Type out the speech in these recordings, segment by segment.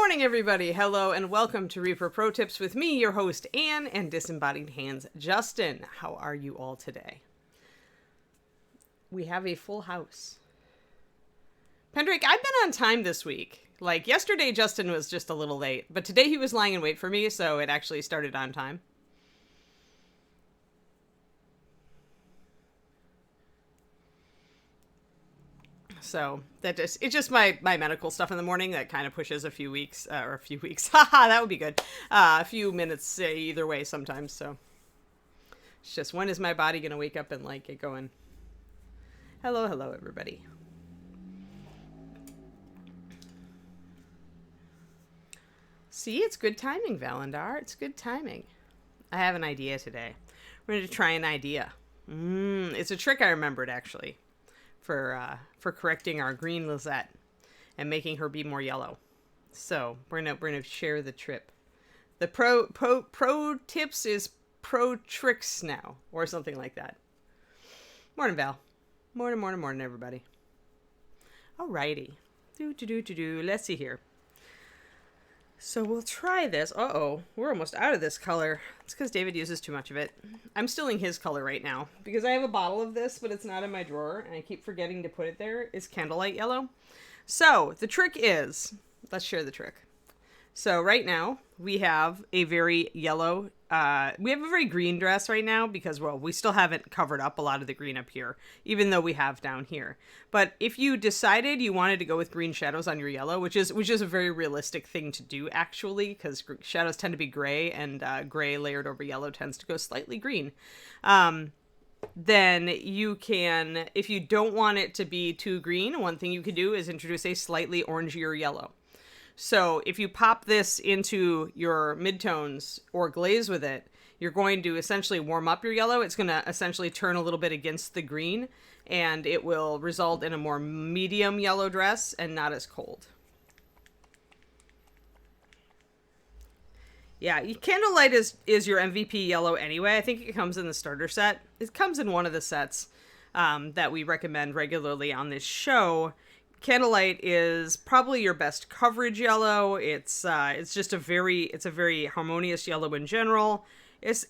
morning, everybody. Hello and welcome to Reaper Pro Tips with me, your host, Anne, and Disembodied Hands, Justin. How are you all today? We have a full house. Pendrake, I've been on time this week. Like, yesterday, Justin was just a little late, but today he was lying in wait for me, so it actually started on time. So it's just my medical stuff in the morning that kind of pushes a few weeks, haha, that would be good, a few minutes either way sometimes. So it's just, when is my body gonna wake up and like get going? Hello everybody. See, it's good timing, Valendar. It's good timing. I have an idea today. We're going to try an idea. It's a trick I remembered, actually, for correcting our green Lizette and making her be more yellow. So we're gonna share the trip. The pro tips is pro tricks now, or something like that. Morning, Val. Morning, everybody. Alrighty. Let's see here. So we'll try this. Uh-oh, we're almost out of this color. It's because David uses too much of it. I'm stealing his color right now because I have a bottle of this, but it's not in my drawer, and I keep forgetting to put it there. It's Candlelight Yellow. So the trick is, let's share the trick. So right now we have a very yellow, we have a very green dress right now because, well, we still haven't covered up a lot of the green up here, even though we have down here. But if you decided you wanted to go with green shadows on your yellow, which is a very realistic thing to do, actually, because shadows tend to be gray, and gray layered over yellow tends to go slightly green. Then you can, if you don't want it to be too green, one thing you could do is introduce a slightly orangier yellow. So if you pop this into your midtones or glaze with it, you're going to essentially warm up your yellow. It's going to essentially turn a little bit against the green, and it will result in a more medium yellow dress and not as cold. Yeah, Candlelight is your MVP yellow anyway. I think it comes in the starter set. It comes in one of the sets that we recommend regularly on this show. Candlelight is probably your best coverage yellow. It's just a very harmonious yellow in general. It's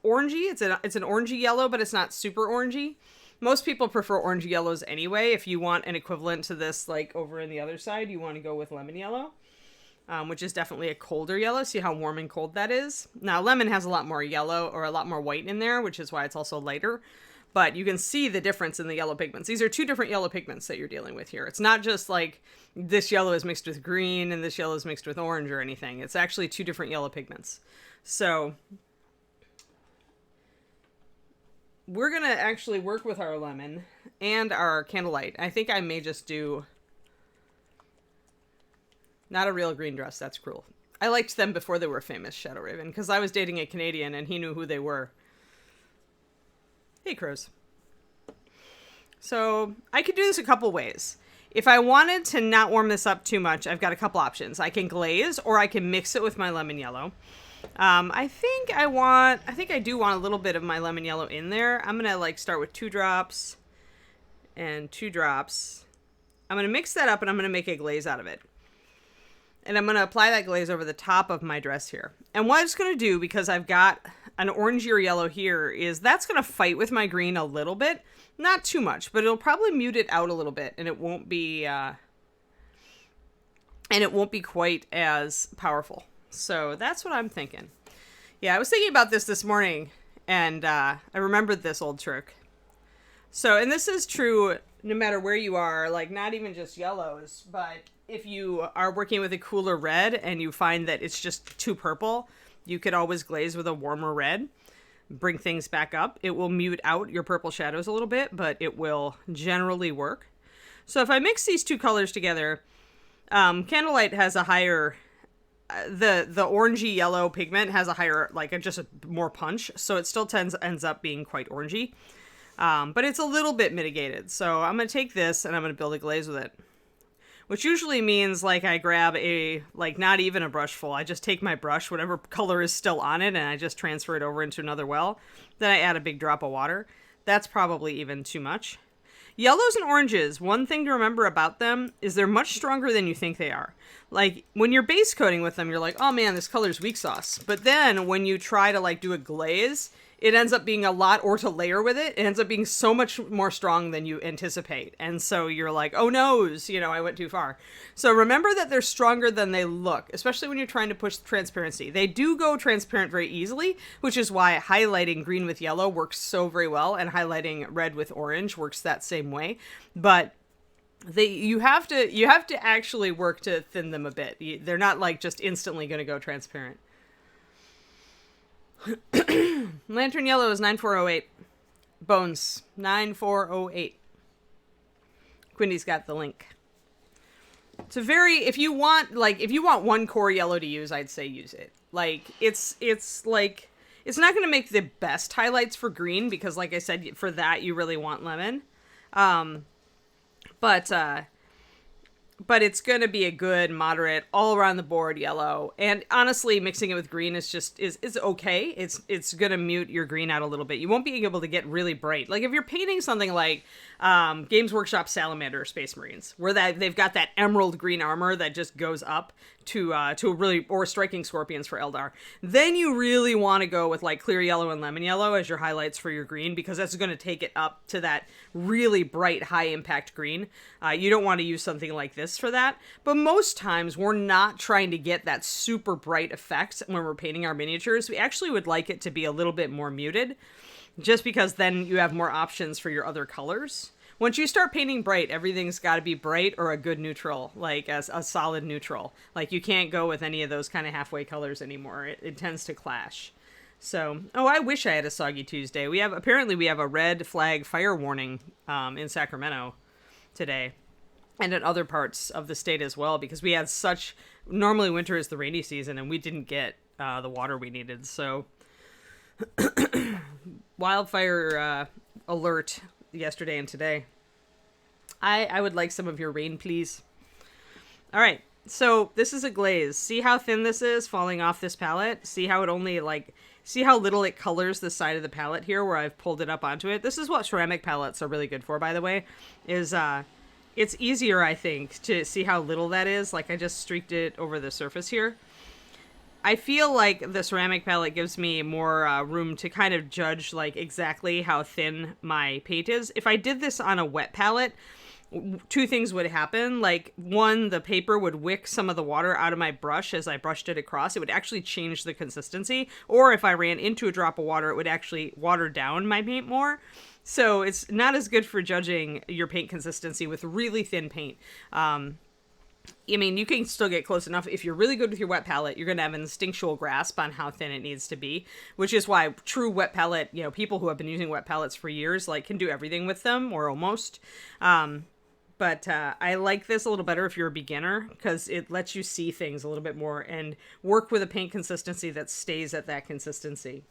orangey. It's an orangey yellow, but it's not super orangey. Most people prefer orangey yellows anyway. If you want an equivalent to this, like over in the other side, you want to go with lemon yellow, which is definitely a colder yellow. See how warm and cold that is? Now, lemon has a lot more yellow or a lot more white in there, which is why it's also lighter. But you can see the difference in the yellow pigments. These are two different yellow pigments that you're dealing with here. It's not just like this yellow is mixed with green and this yellow is mixed with orange or anything. It's actually two different yellow pigments. So we're going to actually work with our lemon and our Candlelight. I think I may just do not a real green dress. That's cruel. I liked them before they were famous, Shadow Raven, because I was dating a Canadian and he knew who they were. Hey, crows. So I could do this a couple ways. If I wanted to not warm this up too much, I've got a couple options. I can glaze, or I can mix it with my lemon yellow. I think I do want a little bit of my lemon yellow in there. I'm gonna start with 2 drops and 2 drops. I'm gonna mix that up and I'm gonna make a glaze out of it. And I'm gonna apply that glaze over the top of my dress here. And what it's gonna do, because I've got an orangier yellow here, is that's going to fight with my green a little bit. Not too much, but it'll probably mute it out a little bit, and it won't be quite as powerful. So that's what I'm thinking. Yeah, I was thinking about this morning, and I remembered this old trick. So, and this is true no matter where you are, like not even just yellows, but if you are working with a cooler red and you find that it's just too purple, you could always glaze with a warmer red, bring things back up. It will mute out your purple shadows a little bit, but it will generally work. So if I mix these two colors together, Candlelight has a higher, the orangey yellow pigment has a higher, just a more punch. So it still ends up being quite orangey, but it's a little bit mitigated. So I'm going to take this and I'm going to build a glaze with it. Which usually means I grab not even a brush full. I just take my brush, whatever color is still on it, and I just transfer it over into another well. Then I add a big drop of water. That's probably even too much. Yellows and oranges, one thing to remember about them is they're much stronger than you think they are. Like, when you're base coating with them, you're like, oh man, this color's weak sauce. But then when you try to like do a glaze, it ends up being a lot, or to layer with it, it ends up being so much more strong than you anticipate. And so you're like, oh noes, you know, I went too far. So remember that they're stronger than they look, especially when you're trying to push transparency. They do go transparent very easily, which is why highlighting green with yellow works so very well, and highlighting red with orange works that same way. But you have to actually work to thin them a bit. They're not like just instantly going to go transparent. Lantern yellow is 9408. Bones 9408. Quindy's got the link. It's a very, if you want one core yellow to use, I'd say use it. Like, it's like, it's not going to make the best highlights for green, because like I said, for that you really want lemon. But it's going to be a good, moderate, all around the board yellow. And honestly, mixing it with green is just, is okay. It's going to mute your green out a little bit. You won't be able to get really bright. Like if you're painting something like Games Workshop Salamander or Space Marines, where they've got that emerald green armor that just goes up to a really, or Striking Scorpions for Eldar, then you really want to go with like clear yellow and lemon yellow as your highlights for your green, because that's going to take it up to that really bright, high impact green. You don't want to use something like this for that, but most times we're not trying to get that super bright effect when we're painting our miniatures. We actually would like it to be a little bit more muted, just because then you have more options for your other colors. Once you start painting bright, everything's got to be bright or a good neutral, like a solid neutral. Like you can't go with any of those kind of halfway colors anymore. It tends to clash. So, I wish I had a Soggy Tuesday. Apparently we have a red flag fire warning in Sacramento today, and in other parts of the state as well, because we had normally winter is the rainy season, and we didn't get the water we needed. So wildfire alert yesterday and today. I would like some of your rain, please. All right, so this is a glaze. See how thin this is falling off this palette? See how it only see how little it colors the side of the palette here where I've pulled it up onto it? This is what ceramic palettes are really good for, by the way, is it's easier, I think, to see how little that is. Like I just streaked it over the surface here. I feel like the ceramic palette gives me more room to kind of judge like exactly how thin my paint is. If I did this on a wet palette, two things would happen. Like one, the paper would wick some of the water out of my brush as I brushed it across. It would actually change the consistency. Or if I ran into a drop of water, it would actually water down my paint more. So it's not as good for judging your paint consistency with really thin paint. I mean, you can still get close enough. If you're really good with your wet palette, you're going to have an instinctual grasp on how thin it needs to be, which is why true wet palette, people who have been using wet palettes for years, like, can do everything with them, or almost. But I like this a little better if you're a beginner, because it lets you see things a little bit more and work with a paint consistency that stays at that consistency.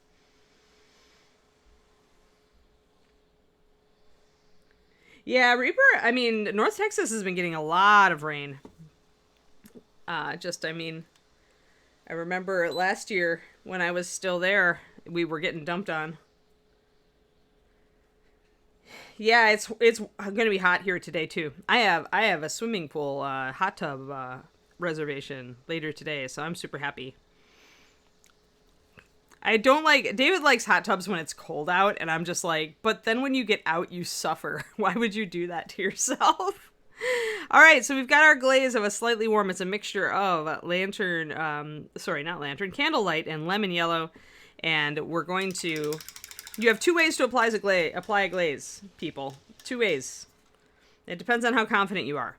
Yeah, Reaper, I mean, North Texas has been getting a lot of rain. I remember last year when I was still there, we were getting dumped on. Yeah, it's going to be hot here today too. I have a swimming pool, hot tub reservation later today, so I'm super happy. David likes hot tubs when it's cold out, and I'm just like, but then when you get out, you suffer. Why would you do that to yourself? All right, so we've got our glaze of a slightly warm. It's a mixture of candlelight and lemon yellow. And we're going to, you have two ways to apply a glaze, people. Two ways. It depends on how confident you are,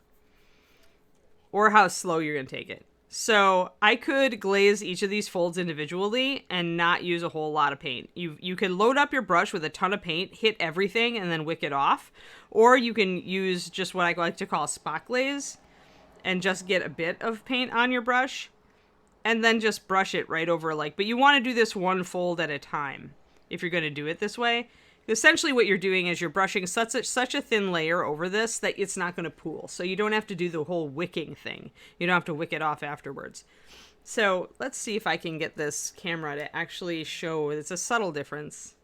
or how slow you're going to take it. So I could glaze each of these folds individually and not use a whole lot of paint. You can load up your brush with a ton of paint, hit everything, and then wick it off. Or you can use just what I like to call a spot glaze and just get a bit of paint on your brush and then just brush it right over. But you want to do this one fold at a time if you're going to do it this way. Essentially what you're doing is you're brushing such a thin layer over this that it's not going to pool. So you don't have to do the whole wicking thing. You don't have to wick it off afterwards. So let's see if I can get this camera to actually show. It's a subtle difference.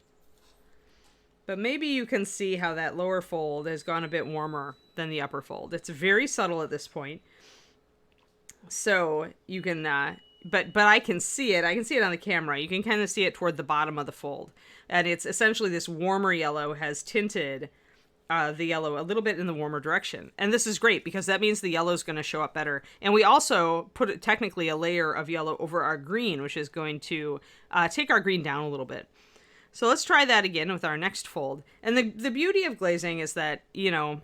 But maybe you can see how that lower fold has gone a bit warmer than the upper fold. It's very subtle at this point. So you can, but I can see it. I can see it on the camera. You can kind of see it toward the bottom of the fold. And it's essentially this warmer yellow has tinted the yellow a little bit in the warmer direction. And this is great because that means the yellow is going to show up better. And we also put technically a layer of yellow over our green, which is going to take our green down a little bit. So let's try that again with our next fold. And the beauty of glazing is that, you know,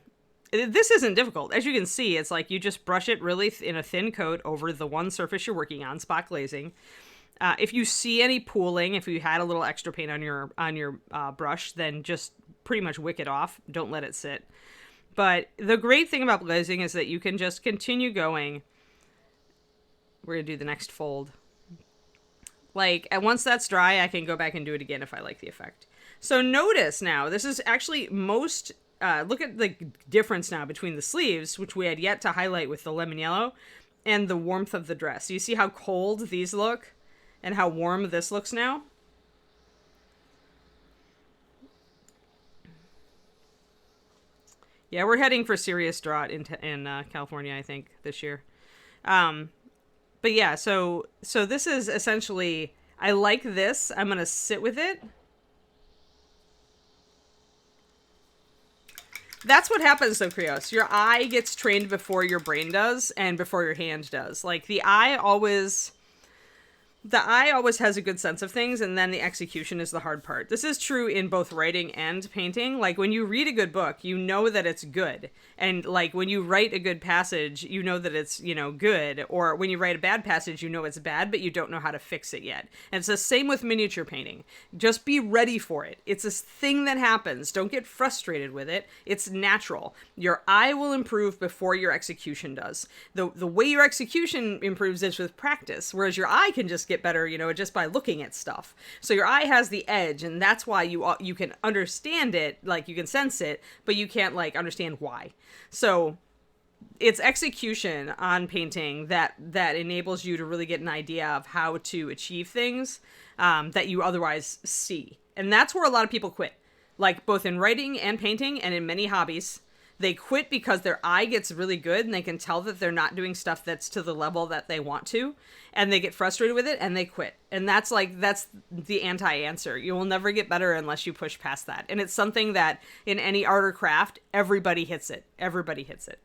this isn't difficult. As you can see, it's like you just brush it really in a thin coat over the one surface you're working on, spot glazing. If you see any pooling, if you had a little extra paint on your brush, then just pretty much wick it off. Don't let it sit. But the great thing about glazing is that you can just continue going. We're going to do the next fold. Like, and once that's dry, I can go back and do it again if I like the effect. So notice now, this is actually most, look at the difference now between the sleeves, which we had yet to highlight with the lemon yellow, and the warmth of the dress. You see how cold these look and how warm this looks now? Yeah, we're heading for serious drought in California, I think, this year. But yeah, so this is essentially, I like this. I'm going to sit with it. That's what happens though, Krios. Your eye gets trained before your brain does and before your hand does. Like the eye always has a good sense of things, and then the execution is the hard part. This is true in both writing and painting. Like when you read a good book, you know that it's good. And like when you write a good passage, you know that it's, you know, good. Or when you write a bad passage, you know it's bad, but you don't know how to fix it yet. And it's the same with miniature painting. Just be ready for it. It's a thing that happens. Don't get frustrated with it. It's natural. Your eye will improve before your execution does. The way your execution improves is with practice, whereas your eye can just get better, you know, just by looking at stuff. So your eye has the edge, and that's why you can understand it, like you can sense it, but you can't like understand why. So it's execution on painting that enables you to really get an idea of how to achieve things that you otherwise see. And that's where a lot of people quit, like both in writing and painting and in many hobbies. They quit because their eye gets really good and they can tell that they're not doing stuff that's to the level that they want to, and they get frustrated with it and they quit. And that's the anti-answer. You will never get better unless you push past that. And it's something that in any art or craft, everybody hits it. Everybody hits it.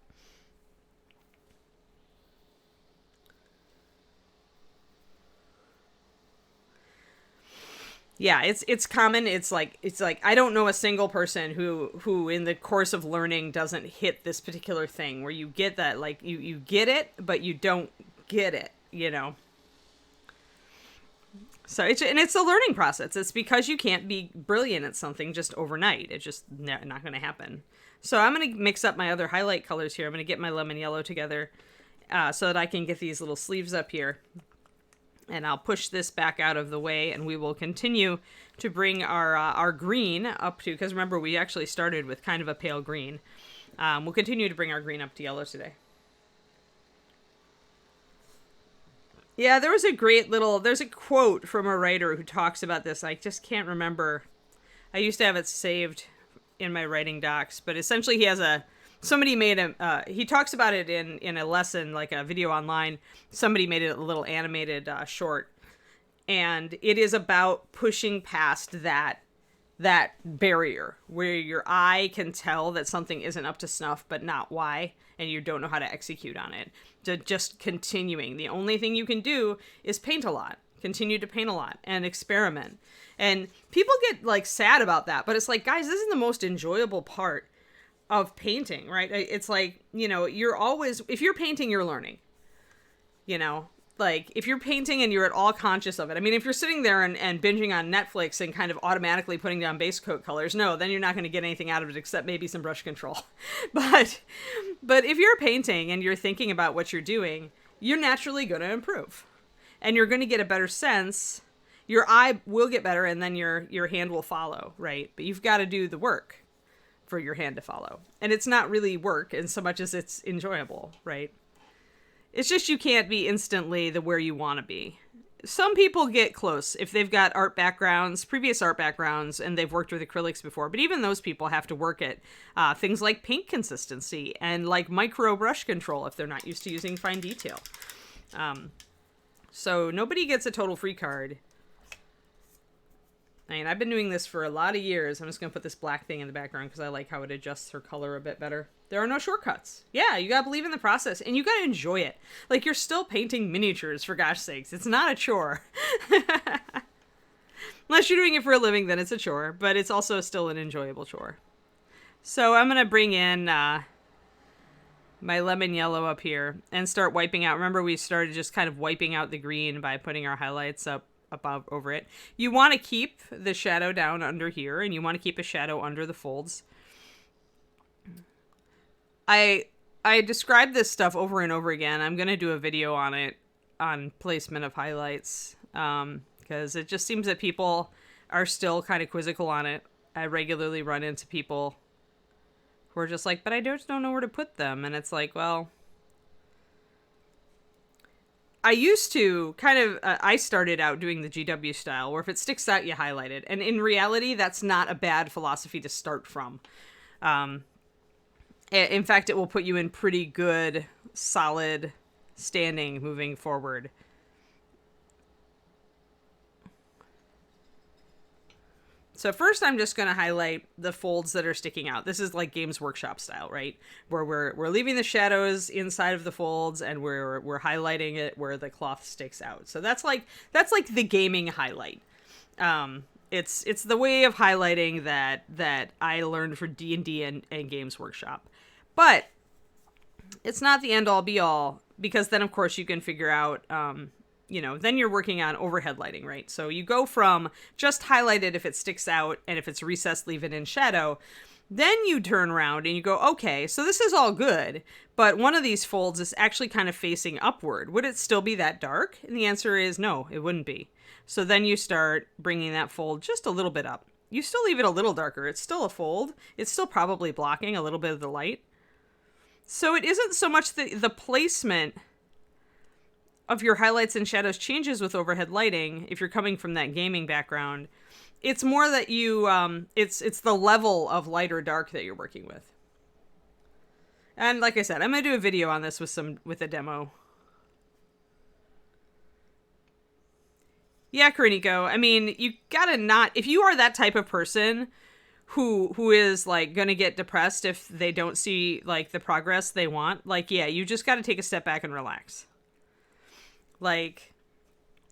Yeah, it's common. It's like I don't know a single person who in the course of learning doesn't hit this particular thing where you get that, like you get it, but you don't get it, you know. So it's a learning process. It's because you can't be brilliant at something just overnight. It's just not going to happen. So I'm going to mix up my other highlight colors here. I'm going to get my lemon yellow together so that I can get these little sleeves up here. And I'll push this back out of the way, and we will continue to bring our green up to, because remember, we actually started with kind of a pale green. We'll continue to bring our green up to yellow today. Yeah, there's a quote from a writer who talks about this. I just can't remember. I used to have it saved in my writing docs, but essentially somebody made he talks about it in a lesson, like a video online. Somebody made it a little animated short, and it is about pushing past that barrier where your eye can tell that something isn't up to snuff, but not why, and you don't know how to execute on it. Just continuing. The only thing you can do is paint a lot. Continue to paint a lot and experiment. And people get like sad about that, but it's like, guys, this is the most enjoyable part of painting, right? It's like, you know, if you're painting, you're learning, you know, like if you're painting and you're at all conscious of it. I mean, if you're sitting there and binging on Netflix and kind of automatically putting down base coat colors, no, then you're not going to get anything out of it except maybe some brush control. But if you're painting and you're thinking about what you're doing, you're naturally going to improve and you're going to get a better sense. Your eye will get better and then your hand will follow, right? But you've got to do the work for your hand to follow. And it's not really work in so much as it's enjoyable, right? It's just you can't be instantly where you want to be. some people get close if they've got art backgrounds, previous art backgrounds, and they've worked with acrylics before. But even those people have to work at things like paint consistency and like micro brush control if they're not used to using fine detail. So nobody gets a total free card. I mean, I've been doing this for a lot of years. I'm just going to put this black thing in the background because I like how it adjusts her color a bit better. There are no shortcuts. Yeah, you got to believe in the process and you got to enjoy it. Like, you're still painting miniatures, for gosh sakes. It's not a chore. Unless you're doing it for a living, then it's a chore. But it's also still an enjoyable chore. So I'm going to bring in my lemon yellow up here and start wiping out. Remember, we started just kind of wiping out the green by putting our highlights up above over it. You want to keep the shadow down under here, and you want to keep a shadow under the folds. I describe this stuff over and over again. I'm going to do a video on it, on placement of highlights, because it just seems that people are still kind of quizzical on it. I regularly run into people who are just like, but I just don't know where to put them. And it's like, well, I used to kind of, I started out doing the GW style, where if it sticks out, you highlight it. And in reality, that's not a bad philosophy to start from. In fact, it will put you in pretty good, solid standing moving forward. So first I'm just going to highlight the folds that are sticking out. This is like Games Workshop style, right? Where we're leaving the shadows inside of the folds and we're highlighting it where the cloth sticks out. So that's like the gaming highlight. It's the way of highlighting that I learned for D&D and Games Workshop. But it's not the end all be all, because then of course you can figure out then you're working on overhead lighting, right? So you go from just highlight it if it sticks out, and if it's recessed, leave it in shadow. Then you turn around and you go, okay, so this is all good, but one of these folds is actually kind of facing upward. Would it still be that dark? And the answer is no, it wouldn't be. So then you start bringing that fold just a little bit up. You still leave it a little darker. It's still a fold. It's still probably blocking a little bit of the light. So it isn't so much the placement of your highlights and shadows changes with overhead lighting if you're coming from that gaming background. It's more that you it's the level of light or dark that you're working with. And like I said, I'm going to do a video on this with a demo. Yeah, Kariniko, I mean, you gotta not, if you are that type of person who is like gonna get depressed if they don't see like the progress they want, like, yeah, you just gotta take a step back and relax. Like,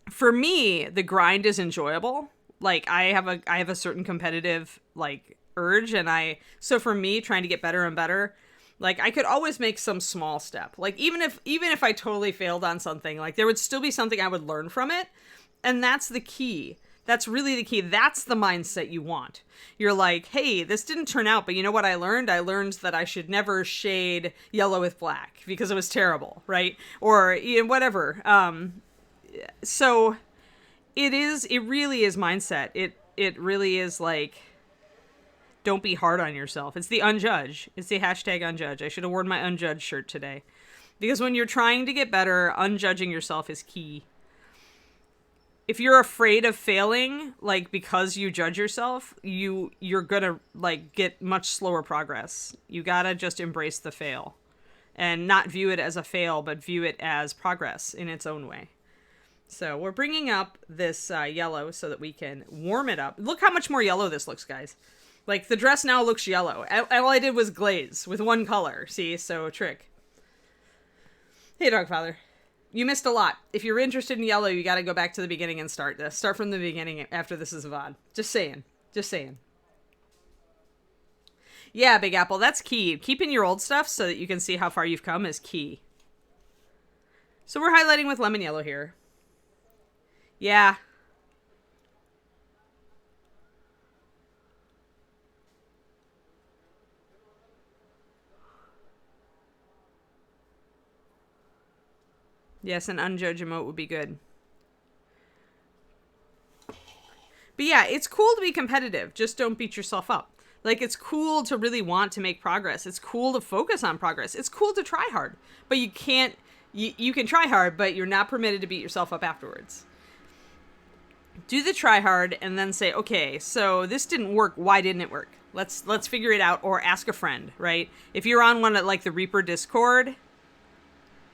for me, the grind is enjoyable. Like, I have a certain competitive like urge, and so for me, trying to get better and better, like, I could always make some small step. Like, even if I totally failed on something, like, there would still be something I would learn from it. And that's the key. That's really the key. That's the mindset you want. You're like, hey, this didn't turn out, but you know what I learned? I learned that I should never shade yellow with black because it was terrible, right? Or whatever. So it really is mindset. It really is like, don't be hard on yourself. It's the unjudge. It's the hashtag unjudge. I should have worn my unjudged shirt today. Because when you're trying to get better, unjudging yourself is key. If you're afraid of failing, like, because you judge yourself, you're gonna, like, get much slower progress. You gotta just embrace the fail. And not view it as a fail, but view it as progress in its own way. So we're bringing up this yellow so that we can warm it up. Look how much more yellow this looks, guys. Like, the dress now looks yellow. All I did was glaze with one color. See? So, trick. Hey, Dogfather. You missed a lot. If you're interested in yellow, you got to go back to the beginning and start from the beginning after this is a VOD. Just saying. Just saying. Yeah, Big Apple, that's key. Keeping your old stuff so that you can see how far you've come is key. So we're highlighting with lemon yellow here. Yeah. Yes, an unjudged emote would be good. But yeah, it's cool to be competitive. Just don't beat yourself up. Like, it's cool to really want to make progress. It's cool to focus on progress. It's cool to try hard. But you can't, you can try hard, but you're not permitted to beat yourself up afterwards. do the try hard and then say, okay, so this didn't work. Why didn't it work? Let's figure it out, or ask a friend, right? If you're on one at like the Reaper Discord,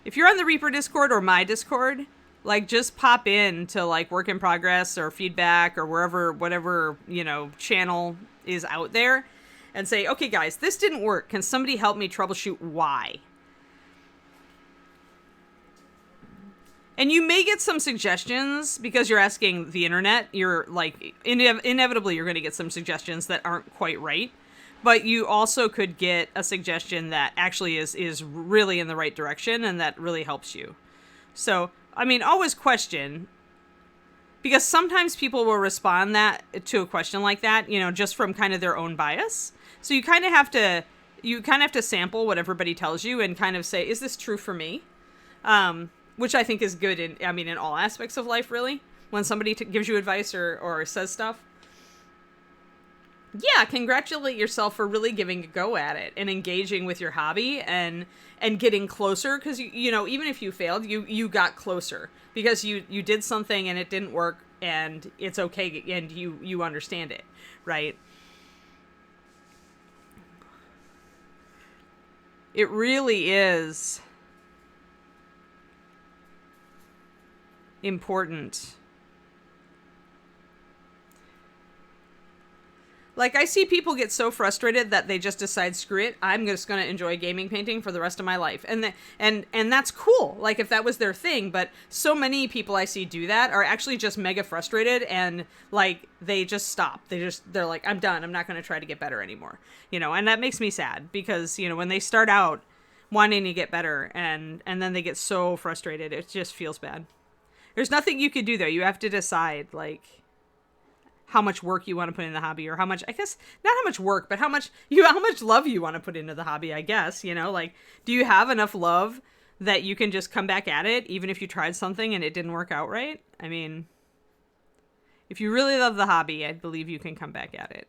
if you're on the Reaper Discord or my Discord, like just pop in to like work in progress or feedback or wherever, whatever, you know, channel is out there, and say, okay, guys, this didn't work. Can somebody help me troubleshoot why? And you may get some suggestions because you're asking the internet. You're like, inevitably, you're going to get some suggestions that aren't quite right. But you also could get a suggestion that actually is really in the right direction and that really helps you. So, I mean, always question, because sometimes people will respond to a question like that, you know, just from kind of their own bias. So you kind of have to sample what everybody tells you and kind of say, is this true for me? Which I think is good in all aspects of life, really. When somebody gives you advice or says stuff. Yeah, congratulate yourself for really giving a go at it and engaging with your hobby and getting closer, because you know, even if you failed, you got closer because you did something and it didn't work, and it's okay, and you understand it, right? It really is important. Like, I see people get so frustrated that they just decide, screw it, I'm just going to enjoy gaming painting for the rest of my life. And that's cool, like, if that was their thing. But so many people I see do that are actually just mega frustrated, and, like, they just stop. They're like, I'm done. I'm not going to try to get better anymore. You know, and that makes me sad because, you know, when they start out wanting to get better and then they get so frustrated, it just feels bad. There's nothing you could do, though. You have to decide, like, how much work you want to put in the hobby, or how much, I guess, not how much work, but how much love you want to put into the hobby, I guess, you know, like, do you have enough love that you can just come back at it, even if you tried something and it didn't work out right? I mean, if you really love the hobby, I believe you can come back at it.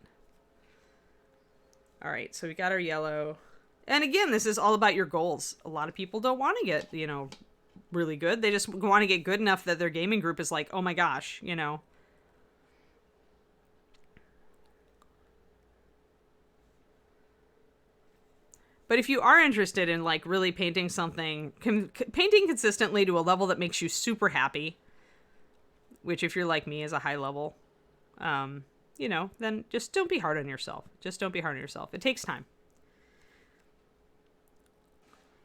All right, so we got our yellow. And again, this is all about your goals. A lot of people don't want to get, you know, really good. They just want to get good enough that their gaming group is like, oh my gosh, you know. But if you are interested in, like, really painting something, painting consistently to a level that makes you super happy, which if you're like me is a high level, you know, then just don't be hard on yourself. Just don't be hard on yourself. It takes time.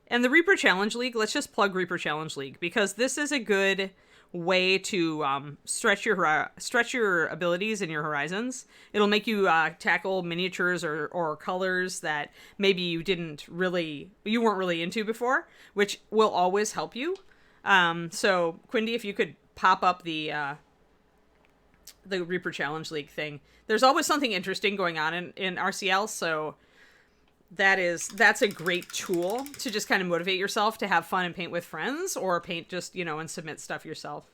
And the Reaper Challenge League, let's just plug Reaper Challenge League, because this is a good way to stretch your abilities and your horizons. It'll make you tackle miniatures or colors that maybe you weren't really into before, which will always help you. So Quindy, if you could pop up the Reaper Challenge League thing, there's always something interesting going on in RCL, so that's a great tool to just kind of motivate yourself to have fun and paint with friends, or paint just, you know, and submit stuff yourself.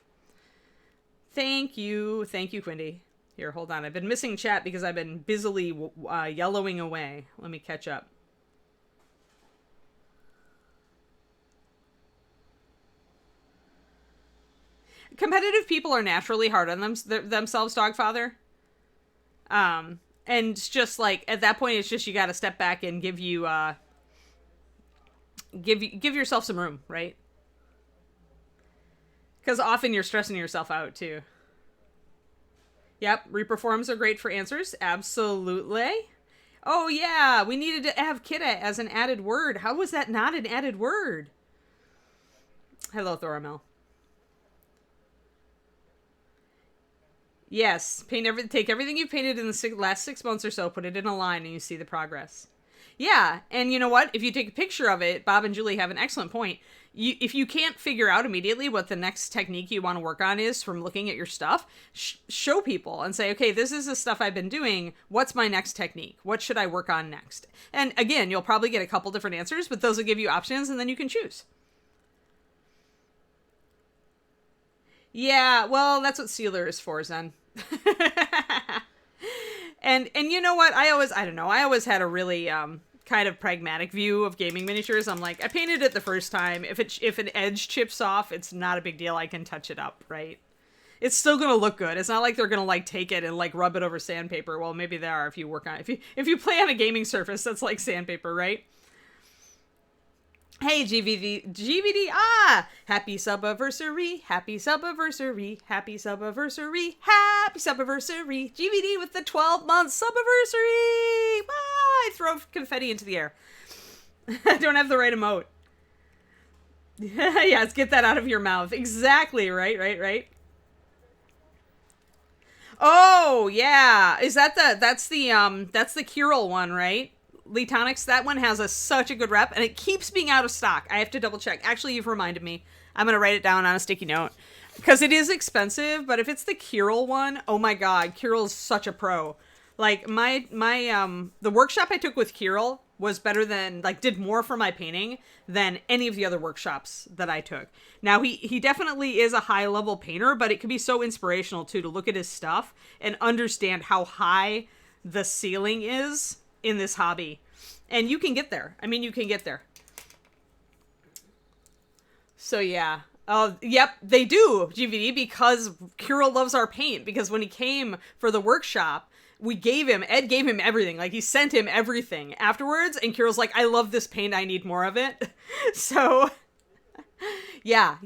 Thank you, Quindy. Here, hold on. I've been missing chat because I've been busily yellowing away. Let me catch up. Competitive people are naturally hard on themselves, Dogfather. And it's just like, at that point, it's just, you got to step back and give yourself some room, right? Because often you're stressing yourself out too. Yep, Reaper forums are great for answers. Absolutely. Oh yeah, we needed to have Kidda as an added word. How was that not an added word? Hello, Thoramel. Yes, take everything you've painted in the last 6 months or so, put it in a line, and you see the progress. Yeah, and you know what? If you take a picture of it, Bob and Julie have an excellent point. If you can't figure out immediately what the next technique you want to work on is from looking at your stuff, show people and say, okay, this is the stuff I've been doing. What's my next technique? What should I work on next? And again, you'll probably get a couple different answers, but those will give you options, and then you can choose. Yeah, well, that's what Sealer is for, Zen. and you know what? I always had a really kind of pragmatic view of gaming miniatures. I'm like, I painted it the first time. If an edge chips off, it's not a big deal. I can touch it up, right? It's still gonna look good. It's not like they're gonna like take it and like rub it over sandpaper. Well, maybe they are if you work on if you play on a gaming surface that's like sandpaper, right? Hey, GVD, happy subiversary, happy subiversary, happy subiversary, happy subiversary, GVD with the 12-month subiversary. I throw confetti into the air. I don't have the right emote. Yeah, let's get that out of your mouth. Exactly, right. Oh, yeah. Is that that's the Kirill one, right? Letonics, that one has such a good rep, and it keeps being out of stock. I have to double check. Actually, you've reminded me. I'm going to write it down on a sticky note. Because it is expensive, but if it's the Kirill one, oh my god, Kirill's such a pro. Like, the workshop I took with Kirill was better than, like, did more for my painting than any of the other workshops that I took. Now, he definitely is a high-level painter, but it can be so inspirational, too, to look at his stuff and understand how high the ceiling is in this hobby. And you can get there. I mean, you can get there. So, yeah. Yep, they do, GVD, because Kirill loves our paint. Because when he came for the workshop, Ed gave him everything. Like, he sent him everything afterwards. And Kirill's like, I love this paint. I need more of it. So, yeah.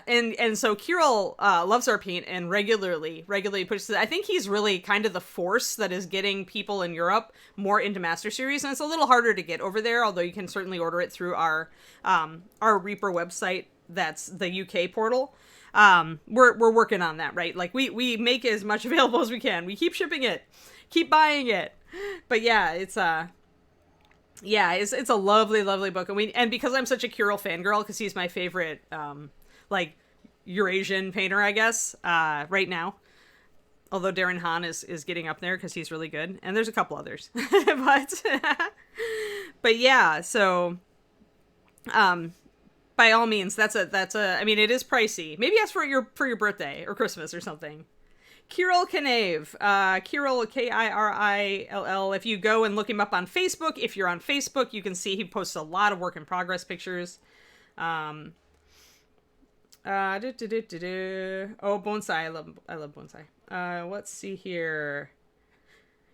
And so Kirill loves our paint and regularly pushes it. I think he's really kind of the force that is getting people in Europe more into Master Series. And it's a little harder to get over there, although you can certainly order it through our Reaper website. That's the UK portal. We're working on that, right? Like, we make as much available as we can. We keep shipping it. Keep buying it. But yeah, it's a lovely, lovely book. And because I'm such a Kirill fangirl, because he's my favorite, like, Eurasian painter, I guess, right now. Although Darren Hahn is getting up there because he's really good. And there's a couple others. but yeah, so, by all means, that's a, I mean, it is pricey. Maybe ask for your birthday or Christmas or something. Kirill Knave, Kirill, K-I-R-I-L-L. If you go and look him up on Facebook, if you're on Facebook, you can see he posts a lot of work in progress pictures. Oh, bonsai. I love bonsai. Let's see here.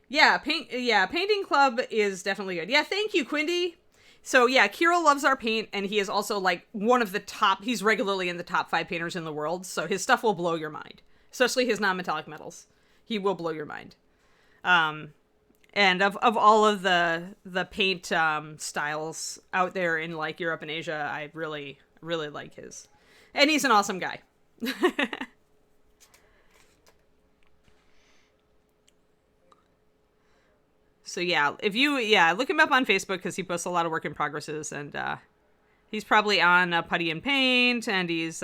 Yeah, Painting Club is definitely good. Yeah, thank you, Quindy. So yeah, Kirill loves our paint, and he is also like one of the top, he's regularly in the top 5 painters in the world, so his stuff will blow your mind. Especially his non-metallic metals. He will blow your mind. And of all of the paint styles out there in like Europe and Asia, I really, really like his. And he's an awesome guy. So yeah, look him up on Facebook because he posts a lot of work in progresses, and he's probably on Putty and Paint, and he's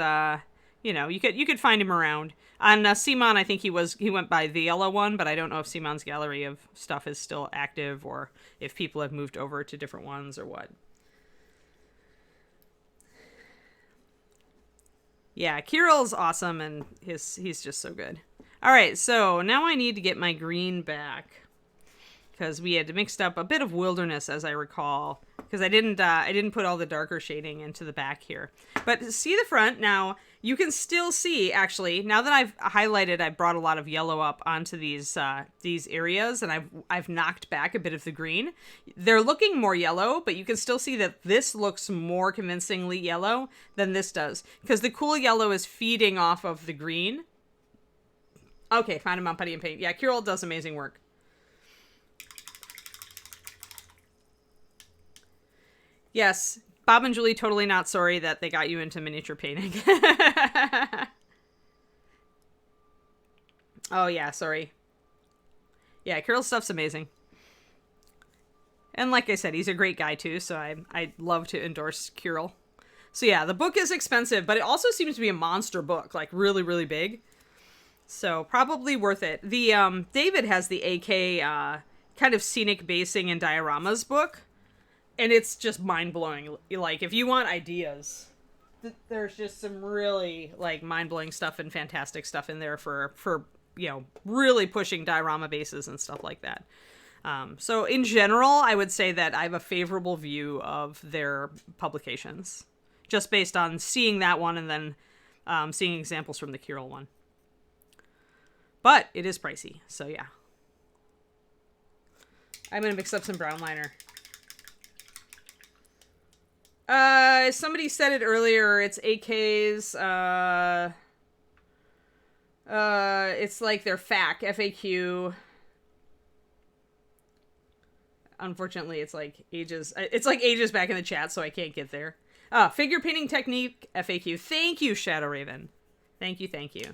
you could find him around. On Simon, I think he went by the yellow one, but I don't know if Simon's gallery of stuff is still active or if people have moved over to different ones or what. Yeah, Kirill's awesome, and he's just so good. All right, so now I need to get my green back because we had mixed up a bit of wilderness, as I recall, because I didn't put all the darker shading into the back here. But see the front now. You can still see, actually, now that I've highlighted, I've brought a lot of yellow up onto these areas, and I've knocked back a bit of the green. They're looking more yellow, but you can still see that this looks more convincingly yellow than this does, because the cool yellow is feeding off of the green. Okay, found him on Putty and Paint. Yeah, Kirill does amazing work. Yes, Bob and Julie totally not sorry that they got you into miniature painting. Oh yeah, sorry. Yeah, Kirill's stuff's amazing. And like I said, he's a great guy too, so I love to endorse Kirill. So yeah, the book is expensive, but it also seems to be a monster book, like really, really big. So probably worth it. The David has the AK kind of scenic basing and dioramas book. And it's just mind-blowing. Like, if you want ideas, there's just some really, like, mind-blowing stuff and fantastic stuff in there for really pushing diorama bases and stuff like that. So, in general, I would say that I have a favorable view of their publications. Just based on seeing that one and then seeing examples from the Kirill one. But it is pricey, so yeah. I'm going to mix up some brown liner. Somebody said it earlier. It's AK's. It's like their FAQ. Unfortunately, it's like ages. It's like ages back in the chat, so I can't get there. Figure painting technique FAQ. Thank you, Shadow Raven. Thank you, thank you.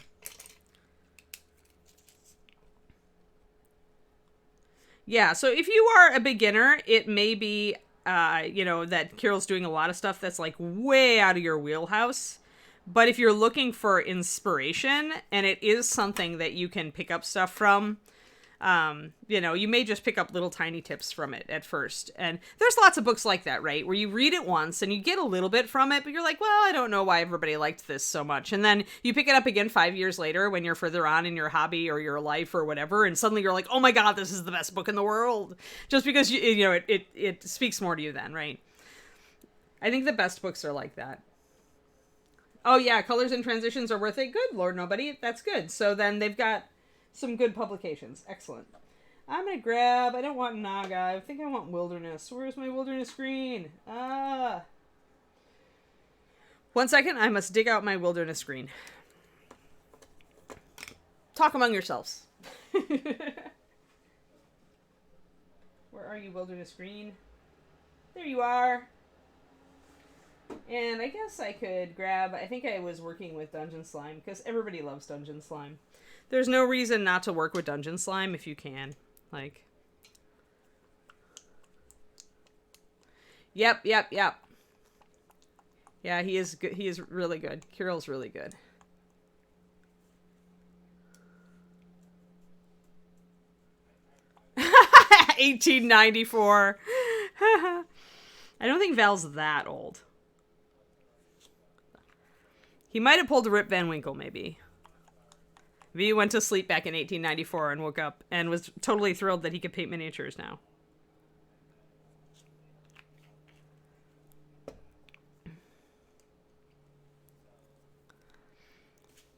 Yeah, so if you are a beginner, it may be, you know, that Kirill's doing a lot of stuff that's like way out of your wheelhouse. But if you're looking for inspiration, and it is something that you can pick up stuff from, you know, you may just pick up little tiny tips from it at first. And there's lots of books like that, right? Where you read it once and you get a little bit from it, but you're like, well, I don't know why everybody liked this so much. And then you pick it up again 5 years later when you're further on in your hobby or your life or whatever. And suddenly you're like, oh my God, this is the best book in the world. Just because, you know, it speaks more to you then, right? I think the best books are like that. Oh yeah, colors and transitions are worth it. Good, Lord Nobody. That's good. So then they've got some good publications. Excellent. I'm going to grab... I don't want Naga. I think I want Wilderness. Where's my Wilderness screen? 1 second. I must dig out my Wilderness screen. Talk among yourselves. Where are you, Wilderness screen? There you are. And I guess I could grab... I think I was working with Dungeon Slime, because everybody loves Dungeon Slime. There's no reason not to work with Dungeon Slime if you can. Like... Yep. Yeah, he is good. He is really good. Kirill's really good. $18.94. I don't think Val's that old. He might have pulled a Rip Van Winkle, maybe. V went to sleep back in 1894 and woke up and was totally thrilled that he could paint miniatures now.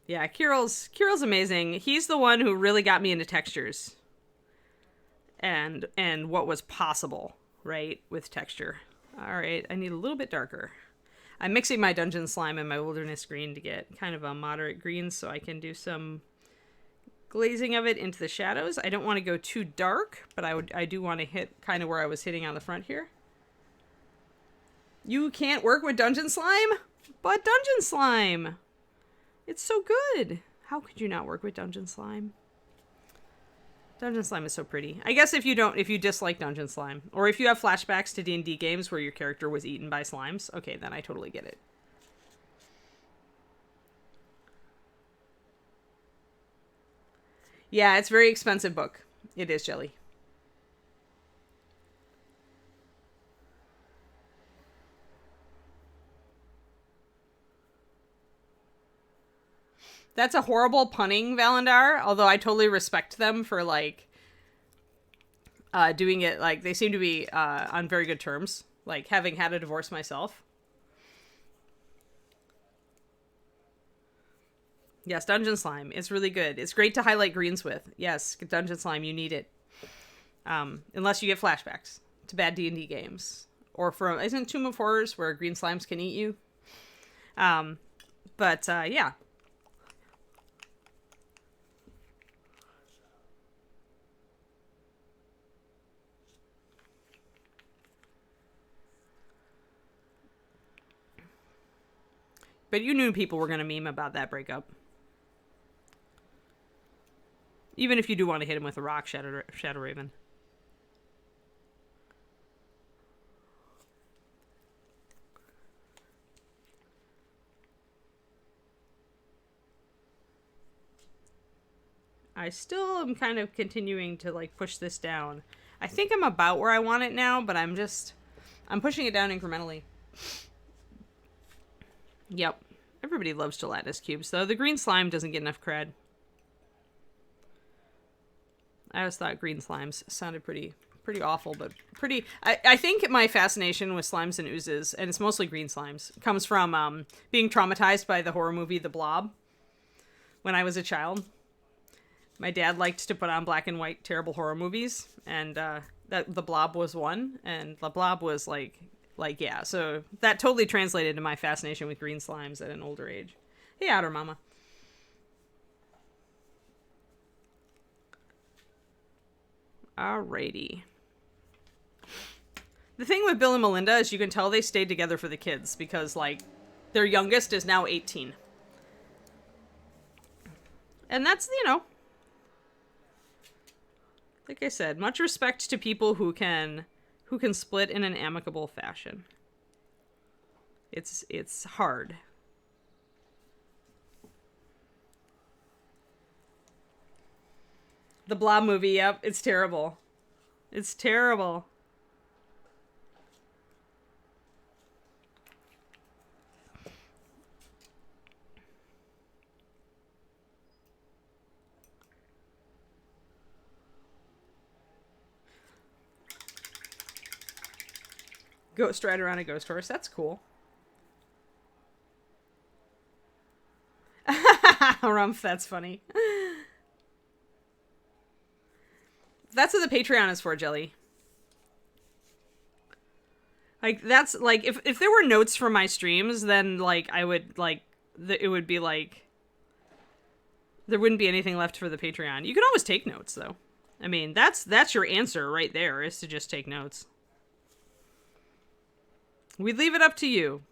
Yeah, Kirill's amazing. He's the one who really got me into textures. And what was possible, right, with texture. All right, I need a little bit darker. I'm mixing my Dungeon Slime and my Wilderness Green to get kind of a moderate green so I can do some glazing of it into the shadows. I don't want to go too dark, but I do want to hit kind of where I was hitting on the front here. You can't work with Dungeon Slime? But Dungeon Slime! It's so good! How could you not work with Dungeon Slime? Dungeon Slime is so pretty. I guess if you dislike Dungeon Slime, or if you have flashbacks to D&D games where your character was eaten by slimes, okay, then I totally get it. Yeah, it's a very expensive book. It is, Jelly. That's a horrible punning, Valandar, although I totally respect them for, like, doing it, like, they seem to be on very good terms, like, having had a divorce myself. Yes, Dungeon Slime. It's really good. It's great to highlight greens with. Yes, Dungeon Slime, you need it. Unless you get flashbacks to bad D&D games. Or from, isn't Tomb of Horrors where green slimes can eat you? Yeah. But you knew people were going to meme about that breakup. Even if you do want to hit him with a rock, Shadow Raven. I still am kind of continuing to, like, push this down. I think I'm about where I want it now, but I'm pushing it down incrementally. Yep. Everybody loves gelatinous cubes, though. The green slime doesn't get enough cred. I always thought green slimes sounded pretty awful, but pretty... I think my fascination with slimes and oozes, and it's mostly green slimes, comes from being traumatized by the horror movie The Blob when I was a child. My dad liked to put on black and white terrible horror movies, and that The Blob was one, and The Blob was like yeah. So that totally translated to my fascination with green slimes at an older age. Hey, Otter Mama. Alrighty. The thing with Bill and Melinda is you can tell they stayed together for the kids because, like, their youngest is now 18. And that's, you know, like I said, much respect to people who can split in an amicable fashion. It's hard. The Blob movie, yep, it's terrible. It's terrible. Ghost Rider on a ghost horse, that's cool. Rumph, that's funny. That's what the Patreon is for, Jelly. Like, that's, like, if there were notes from my streams, then, like, I would, like, it would be, like, there wouldn't be anything left for the Patreon. You can always take notes, though. I mean, that's your answer right there, is to just take notes. We'd leave it up to you.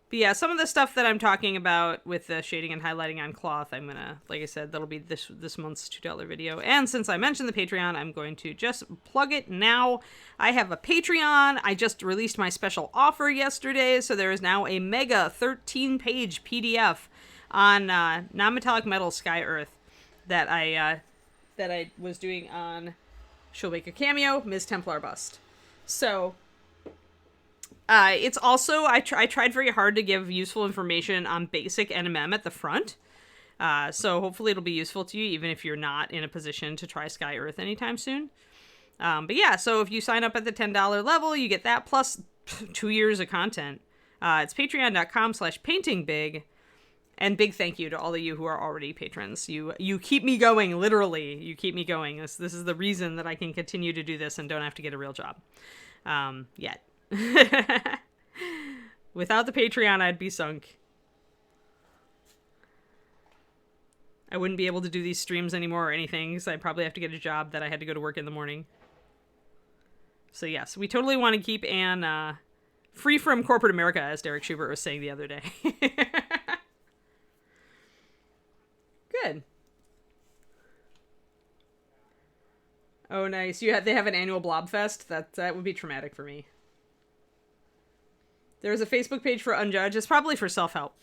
But yeah, some of the stuff that I'm talking about with the shading and highlighting on cloth, I'm gonna, like I said, that'll be this month's $2 video. And since I mentioned the Patreon, I'm going to just plug it now. I have a Patreon. I just released my special offer yesterday, so there is now a mega 13-page PDF on non-metallic metal Sky Earth that I was doing on She'll Make a Cameo, Ms. Templar Bust. So it's also, I tried very hard to give useful information on basic NMM at the front. So hopefully it'll be useful to you, even if you're not in a position to try Sky Earth anytime soon. But yeah, so if you sign up at the $10 level, you get that plus 2 years of content. It's patreon.com/paintingbig. And big thank you to all of you who are already patrons. You keep me going, literally. You keep me going. This is the reason that I can continue to do this and don't have to get a real job. Yet. Without the Patreon, I'd be sunk. I wouldn't be able to do these streams anymore or anything, because I'd probably have to get a job that I had to go to work in the morning. So yes, we totally want to keep Anne free from corporate America, as Derek Schubert was saying the other day. Good. Oh, nice. They have an annual Blob Fest? That would be traumatic for me. There's a Facebook page for Unjudged. It's probably for self-help.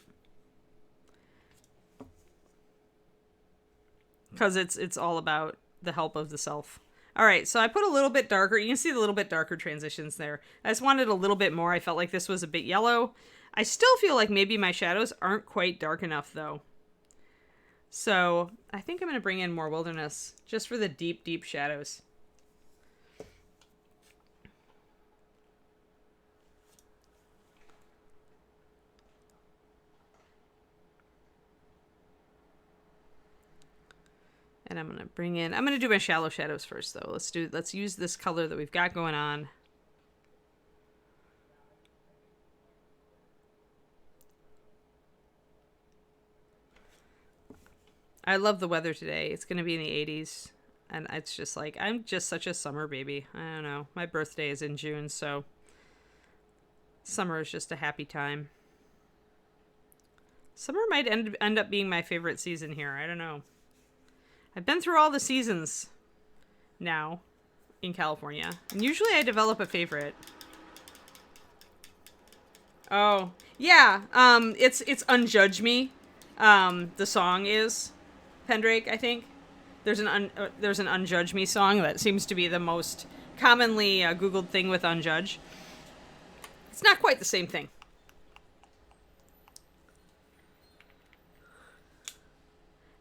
Because it's all about the help of the self. Alright, so I put a little bit darker. You can see the little bit darker transitions there. I just wanted a little bit more. I felt like this was a bit yellow. I still feel like maybe my shadows aren't quite dark enough, though. So I think I'm going to bring in more wilderness just for the deep, deep shadows. And I'm going to do my shallow shadows first, though. Let's use this color that we've got going on. I love the weather today. It's going to be in the 80s. And it's just like, I'm just such a summer baby. I don't know. My birthday is in June, so summer is just a happy time. Summer might end up being my favorite season here. I don't know. I've been through all the seasons now in California. And usually I develop a favorite. Oh, yeah. It's Unjudge Me. The song is Pendrake, I think. There's an Unjudge Me song that seems to be the most commonly Googled thing with Unjudge. It's not quite the same thing.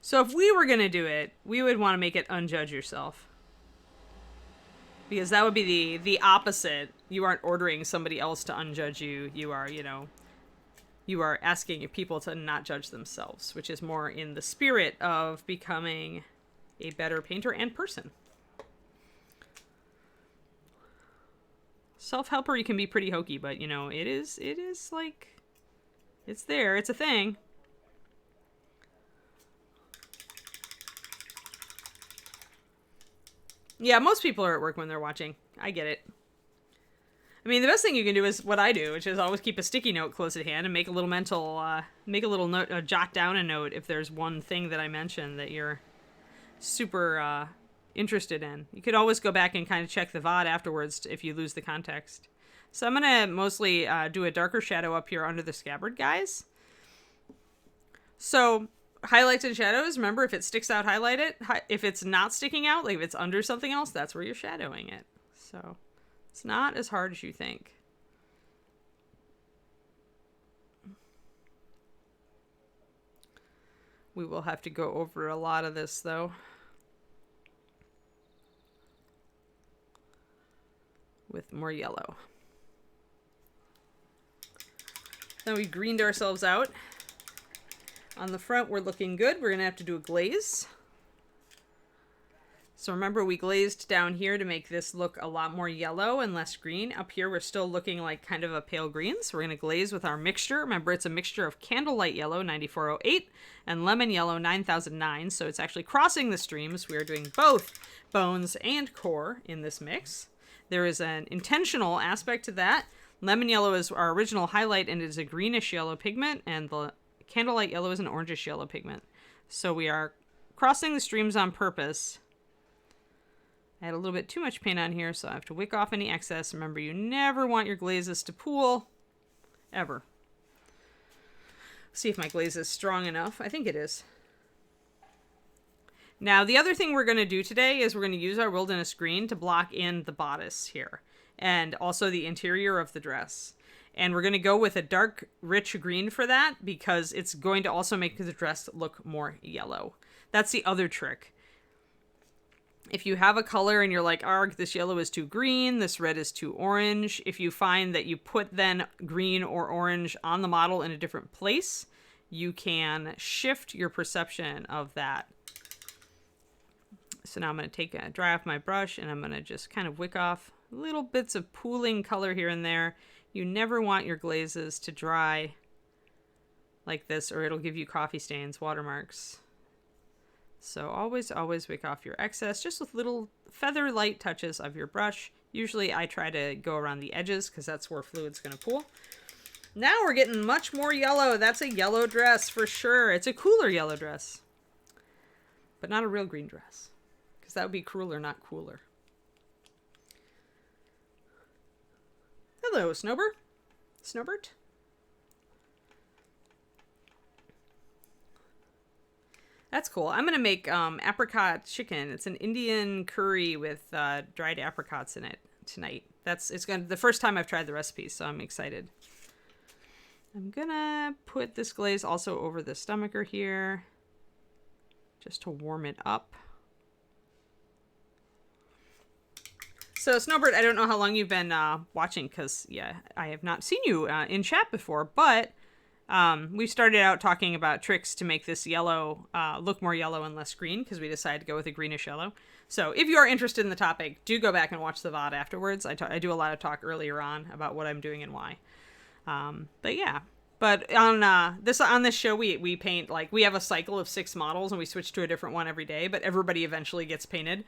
So if we were going to do it, we would want to make it Unjudge Yourself. Because that would be the opposite. You aren't ordering somebody else to unjudge you. You are, you are asking people to not judge themselves, which is more in the spirit of becoming a better painter and person. Self-helper can be pretty hokey, but you know, it is like, it's there, it's a thing. Yeah, most people are at work when they're watching. I get it. I mean, the best thing you can do is what I do, which is always keep a sticky note close at hand and make a little mental, make a little note, jot down a note if there's one thing that I mentioned that you're super interested in. You could always go back and kind of check the VOD afterwards if you lose the context. So I'm going to mostly do a darker shadow up here under the scabbard, guys. So highlights and shadows, remember, if it sticks out, highlight it. If it's not sticking out, like if it's under something else, that's where you're shadowing it. So it's not as hard as you think. We will have to go over a lot of this, though. With more yellow. Then we greened ourselves out. On the front, we're looking good. We're going to have to do a glaze. So remember, we glazed down here to make this look a lot more yellow and less green. Up here, we're still looking like kind of a pale green. So we're going to glaze with our mixture. Remember, it's a mixture of Candlelight Yellow 9408 and Lemon Yellow 9009. So it's actually crossing the streams. We are doing both bones and core in this mix. There is an intentional aspect to that. Lemon Yellow is our original highlight, and it is a greenish yellow pigment, and the Candlelight Yellow is an orangish yellow pigment. So we are crossing the streams on purpose. I had a little bit too much paint on here, so I have to wick off any excess. Remember, you never want your glazes to pool. Ever. See if my glaze is strong enough. I think it is. Now, the other thing we're going to do today is we're going to use our Wilderness Green to block in the bodice here. And also the interior of the dress. And we're going to go with a dark, rich green for that, because it's going to also make the dress look more yellow. That's the other trick. If you have a color and you're like, arg, this yellow is too green, this red is too orange, if you find that you put then green or orange on the model in a different place, you can shift your perception of that. So now I'm going to take dry off my brush, and I'm going to just kind of wick off little bits of pooling color here and there. You never want your glazes to dry like this, or it'll give you coffee stains, watermarks. So always wick off your excess, just with little feather light touches of your brush. Usually I try to go around the edges because that's where fluid's going to pool. Now we're getting much more yellow. That's a yellow dress for sure. It's a cooler yellow dress, but not a real green dress, because that would be crueler, not cooler. Hello, Snowbird. Snowbird. That's cool. I'm going to make apricot chicken. It's an Indian curry with dried apricots in it tonight. It's going to the first time I've tried the recipe, so I'm excited. I'm going to put this glaze also over the stomacher here just to warm it up. So, Snowbird, I don't know how long you've been watching, because, yeah, I have not seen you in chat before, but we started out talking about tricks to make this yellow look more yellow and less green, because we decided to go with a greenish yellow. So if you are interested in the topic, do go back and watch the VOD afterwards. I do a lot of talk earlier on about what I'm doing and why. But yeah. But on this show, we paint, like, we have a cycle of 6 models, and we switch to a different one every day, but everybody eventually gets painted.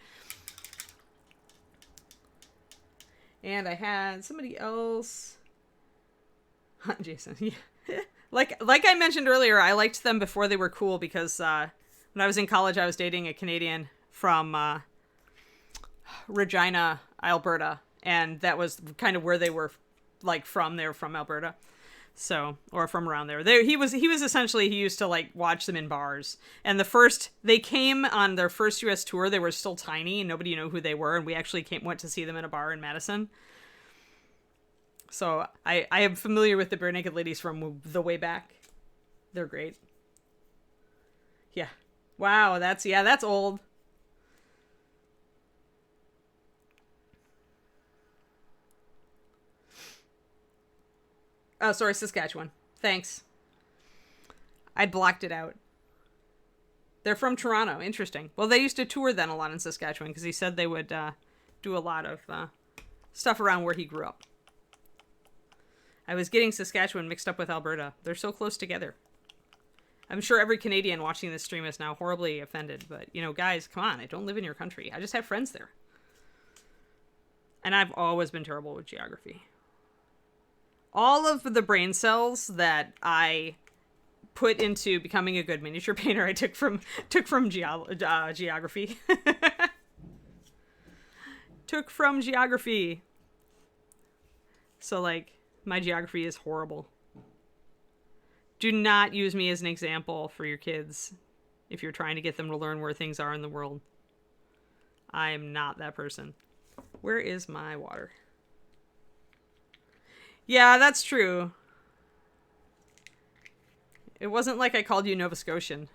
And I had somebody else. Jason, yeah. Like I mentioned earlier, I liked them before they were cool, because when I was in college, I was dating a Canadian from Regina, Alberta, and that was kind of where they were, like, from. They were from Alberta, so, or from around there. He was essentially, he used to, like, watch them in bars. And they came on their first U.S. tour. They were still tiny, and nobody knew who they were. And we actually went to see them in a bar in Madison. So I am familiar with the Bare Naked Ladies from the way back. They're great. Yeah. Wow. That's old. Oh, sorry, Saskatchewan. Thanks. I blocked it out. They're from Toronto. Interesting. Well, they used to tour then a lot in Saskatchewan because he said they would do a lot of stuff around where he grew up. I was getting Saskatchewan mixed up with Alberta. They're so close together. I'm sure every Canadian watching this stream is now horribly offended, but, you know, guys, come on. I don't live in your country. I just have friends there. And I've always been terrible with geography. All of the brain cells that I put into becoming a good miniature painter I took from geography. Took from geography. So, like, my geography is horrible. Do not use me as an example for your kids if you're trying to get them to learn where things are in the world. I am not that person. Where is my water? Yeah, that's true. It wasn't like I called you Nova Scotian.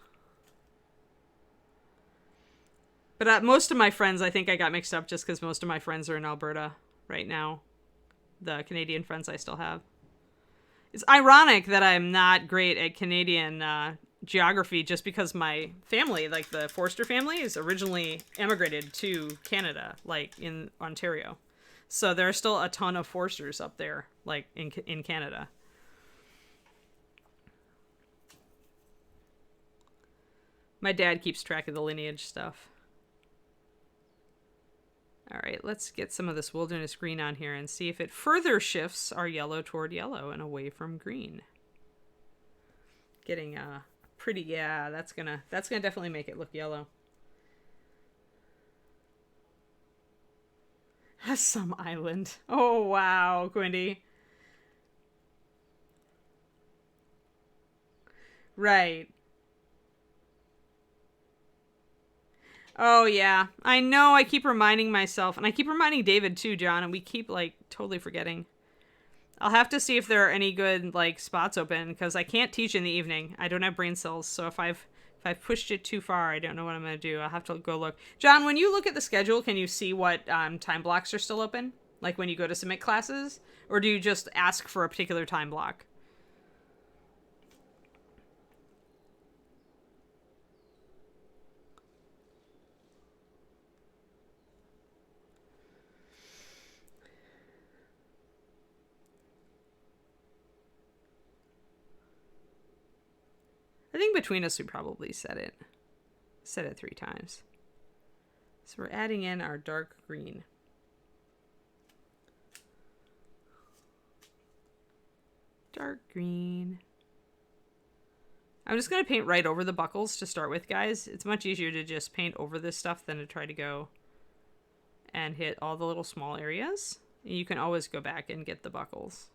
But most of my friends, I think I got mixed up just because most of my friends are in Alberta right now. The Canadian friends I still have. It's ironic that I'm not great at Canadian geography just because my family, like the Forster family, is originally emigrated to Canada, like in Ontario. So there are still a ton of Forsters up there, like in Canada. My dad keeps track of the lineage stuff. All right, let's get some of this wilderness green on here and see if it further shifts our yellow toward yellow and away from green. Getting pretty, yeah, that's gonna definitely make it look yellow. Some island. Oh, wow, Quindy. Right. Oh, yeah. I know I keep reminding myself, and I keep reminding David too, John, and we keep, like, totally forgetting. I'll have to see if there are any good, like, spots open, because I can't teach in the evening. I don't have brain cells, so if I've pushed it too far, I don't know what I'm going to do. I'll have to go look. John, when you look at the schedule, can you see what time blocks are still open? Like when you go to submit classes? Or do you just ask for a particular time block? I think between us we probably set it 3 times. So we're adding in our dark green. Dark green. I'm just going to paint right over the buckles to start with, guys. It's much easier to just paint over this stuff than to try to go and hit all the little small areas. You can always go back and get the buckles.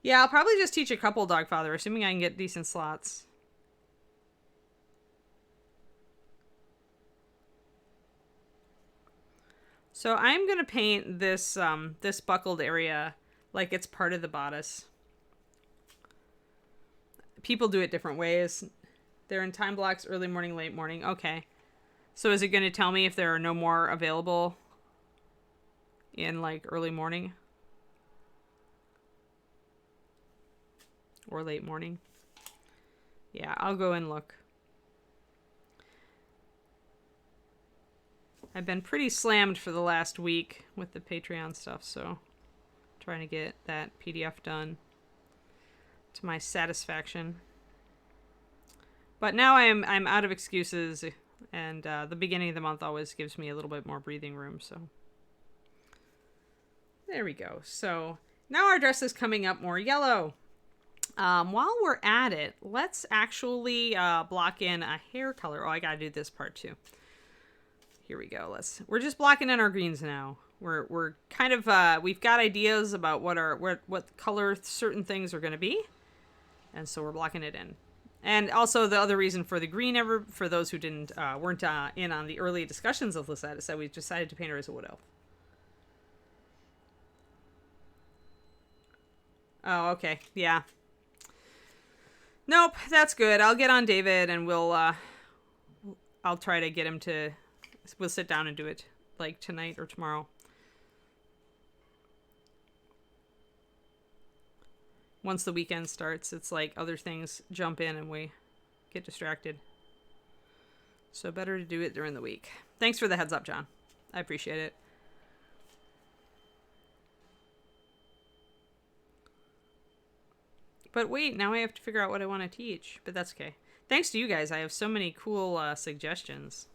Yeah, I'll probably just teach a couple Dogfather, assuming I can get decent slots. So I'm going to paint this this buckled area like it's part of the bodice. People do it different ways. They're in time blocks, early morning, late morning. Okay. So is it going to tell me if there are no more available in like early morning? Or late morning? Yeah, I'll go and look. I've been pretty slammed for the last week with the Patreon stuff, so trying to get that PDF done to my satisfaction. But now I'm out of excuses, and the beginning of the month always gives me a little bit more breathing room, so there we go. So now our dress is coming up more yellow. While we're at it, let's actually block in a hair color. Oh, I gotta do this part too. Here we go. We're just blocking in our greens now. We're kind of we've got ideas about what color certain things are going to be, and so we're blocking it in. And also the other reason for the green, for those who weren't in on the early discussions of Lisette, is that we decided to paint her as a wood elf. Oh, okay, yeah. Nope, that's good. I'll get on David, and I'll try to get him to. We'll sit down and do it like tonight or tomorrow. Once the weekend starts, it's like other things jump in and we get distracted. So better to do it during the week. Thanks for the heads up, John. I appreciate it. But wait, now I have to figure out what I want to teach. But that's okay. Thanks to you guys, I have so many cool suggestions.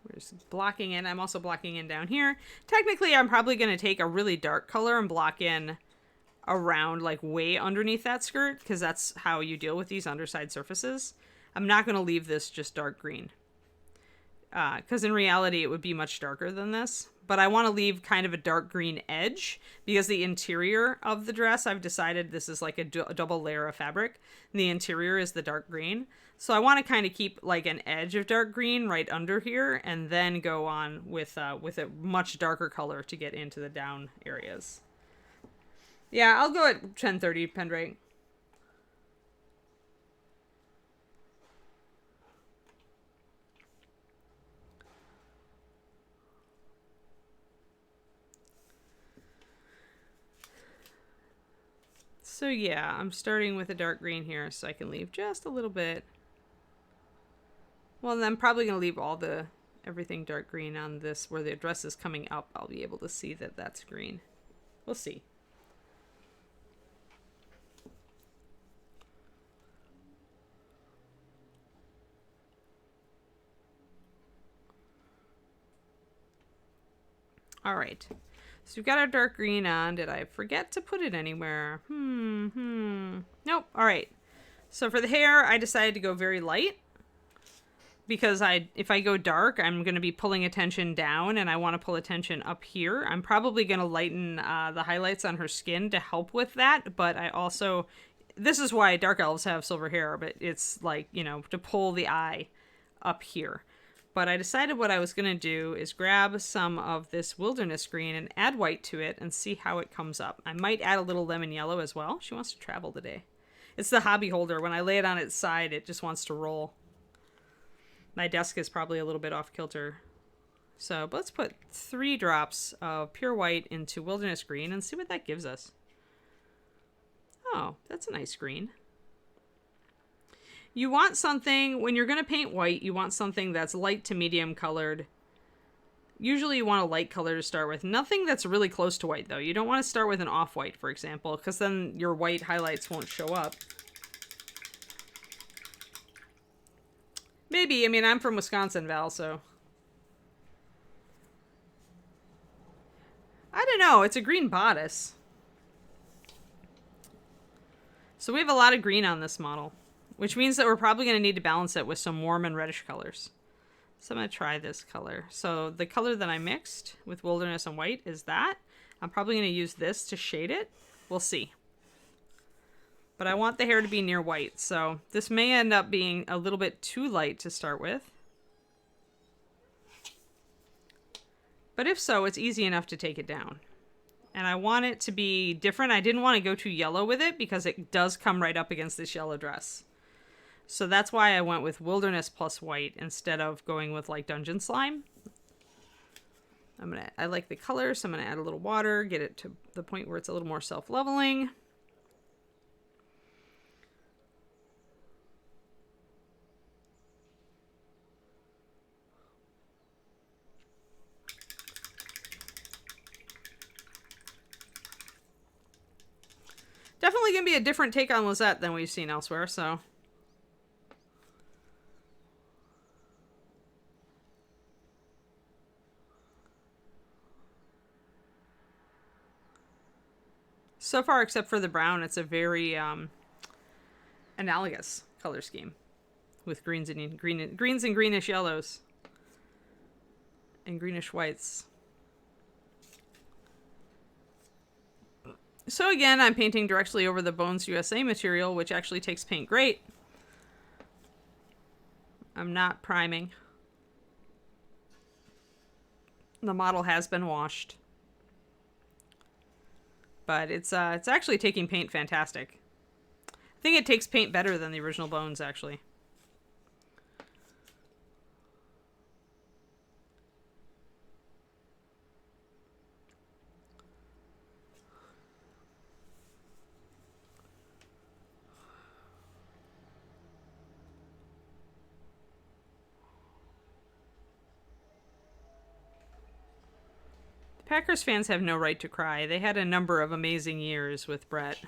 We're just blocking in. I'm also blocking in down here. Technically, I'm probably going to take a really dark color and block in around, like, way underneath that skirt, because that's how you deal with these underside surfaces. I'm not going to leave this just dark green, because in reality it would be much darker than this, but I want to leave kind of a dark green edge because the interior of the dress, I've decided this is like a double layer of fabric, and the interior is the dark green. So I want to kind of keep like an edge of dark green right under here, and then go on with a much darker color to get into the down areas. Yeah, I'll go at 1030 Pendrake. So yeah, I'm starting with a dark green here so I can leave just a little bit. Well, then I'm probably going to leave everything dark green on this where the dress is coming up. I'll be able to see that that's green. We'll see. All right. So we've got our dark green on. Did I forget to put it anywhere? Nope. All right. So for the hair, I decided to go very light because if I go dark, I'm going to be pulling attention down, and I want to pull attention up here. I'm probably going to lighten the highlights on her skin to help with that, but I also, this is why dark elves have silver hair, but it's like, you know, to pull the eye up here. But I decided what I was going to do is grab some of this wilderness green and add white to it and see how it comes up. I might add a little lemon yellow as well. She wants to travel today. It's the hobby holder. When I lay it on its side, it just wants to roll. My desk is probably a little bit off kilter. So let's put 3 drops of pure white into wilderness green and see what that gives us. Oh, that's a nice green. You want something, when you're going to paint white, you want something that's light to medium colored. Usually you want a light color to start with. Nothing that's really close to white, though. You don't want to start with an off-white, for example, because then your white highlights won't show up. Maybe. I mean, I'm from Wisconsin, Val, so. I don't know. It's a green bodice. So we have a lot of green on this model, which means that we're probably going to need to balance it with some warm and reddish colors. So I'm going to try this color. So the color that I mixed with wilderness and white is that. I'm probably going to use this to shade it. We'll see. But I want the hair to be near white, so this may end up being a little bit too light to start with. But if so, it's easy enough to take it down. And I want it to be different. I didn't want to go too yellow with it because it does come right up against this yellow dress. So that's why I went with wilderness plus white instead of going with like dungeon slime. I like the color, so I'm going to add a little water, get it to the point where it's a little more self-leveling. Definitely going to be a different take on Lisette than we've seen elsewhere, so. So far, except for the brown, it's a very analogous color scheme with greens and greenish yellows and greenish whites. So again, I'm painting directly over the Bones USA material, which actually takes paint great. I'm not priming. The model has been washed. But it's actually taking paint fantastic. I think it takes paint better than the original Bones, actually. Packers fans have no right to cry. They had a number of amazing years with Brett.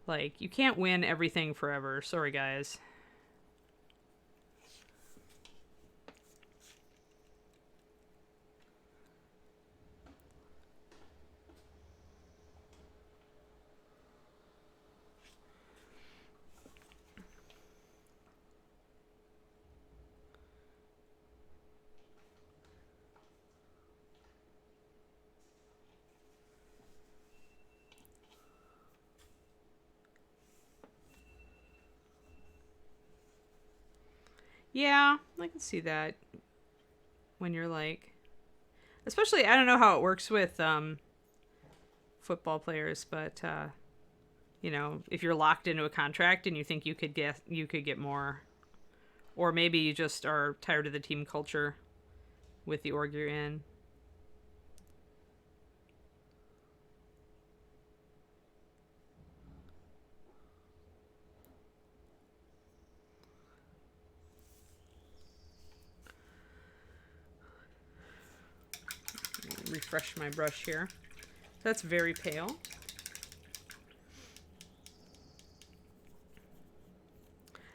Like, you can't win everything forever. Sorry, guys. Yeah, I can see that when you're like, especially, I don't know how it works with football players, but you know, if you're locked into a contract and you think you could get more, or maybe you just are tired of the team culture with the org you're in. Refresh my brush here. That's very pale.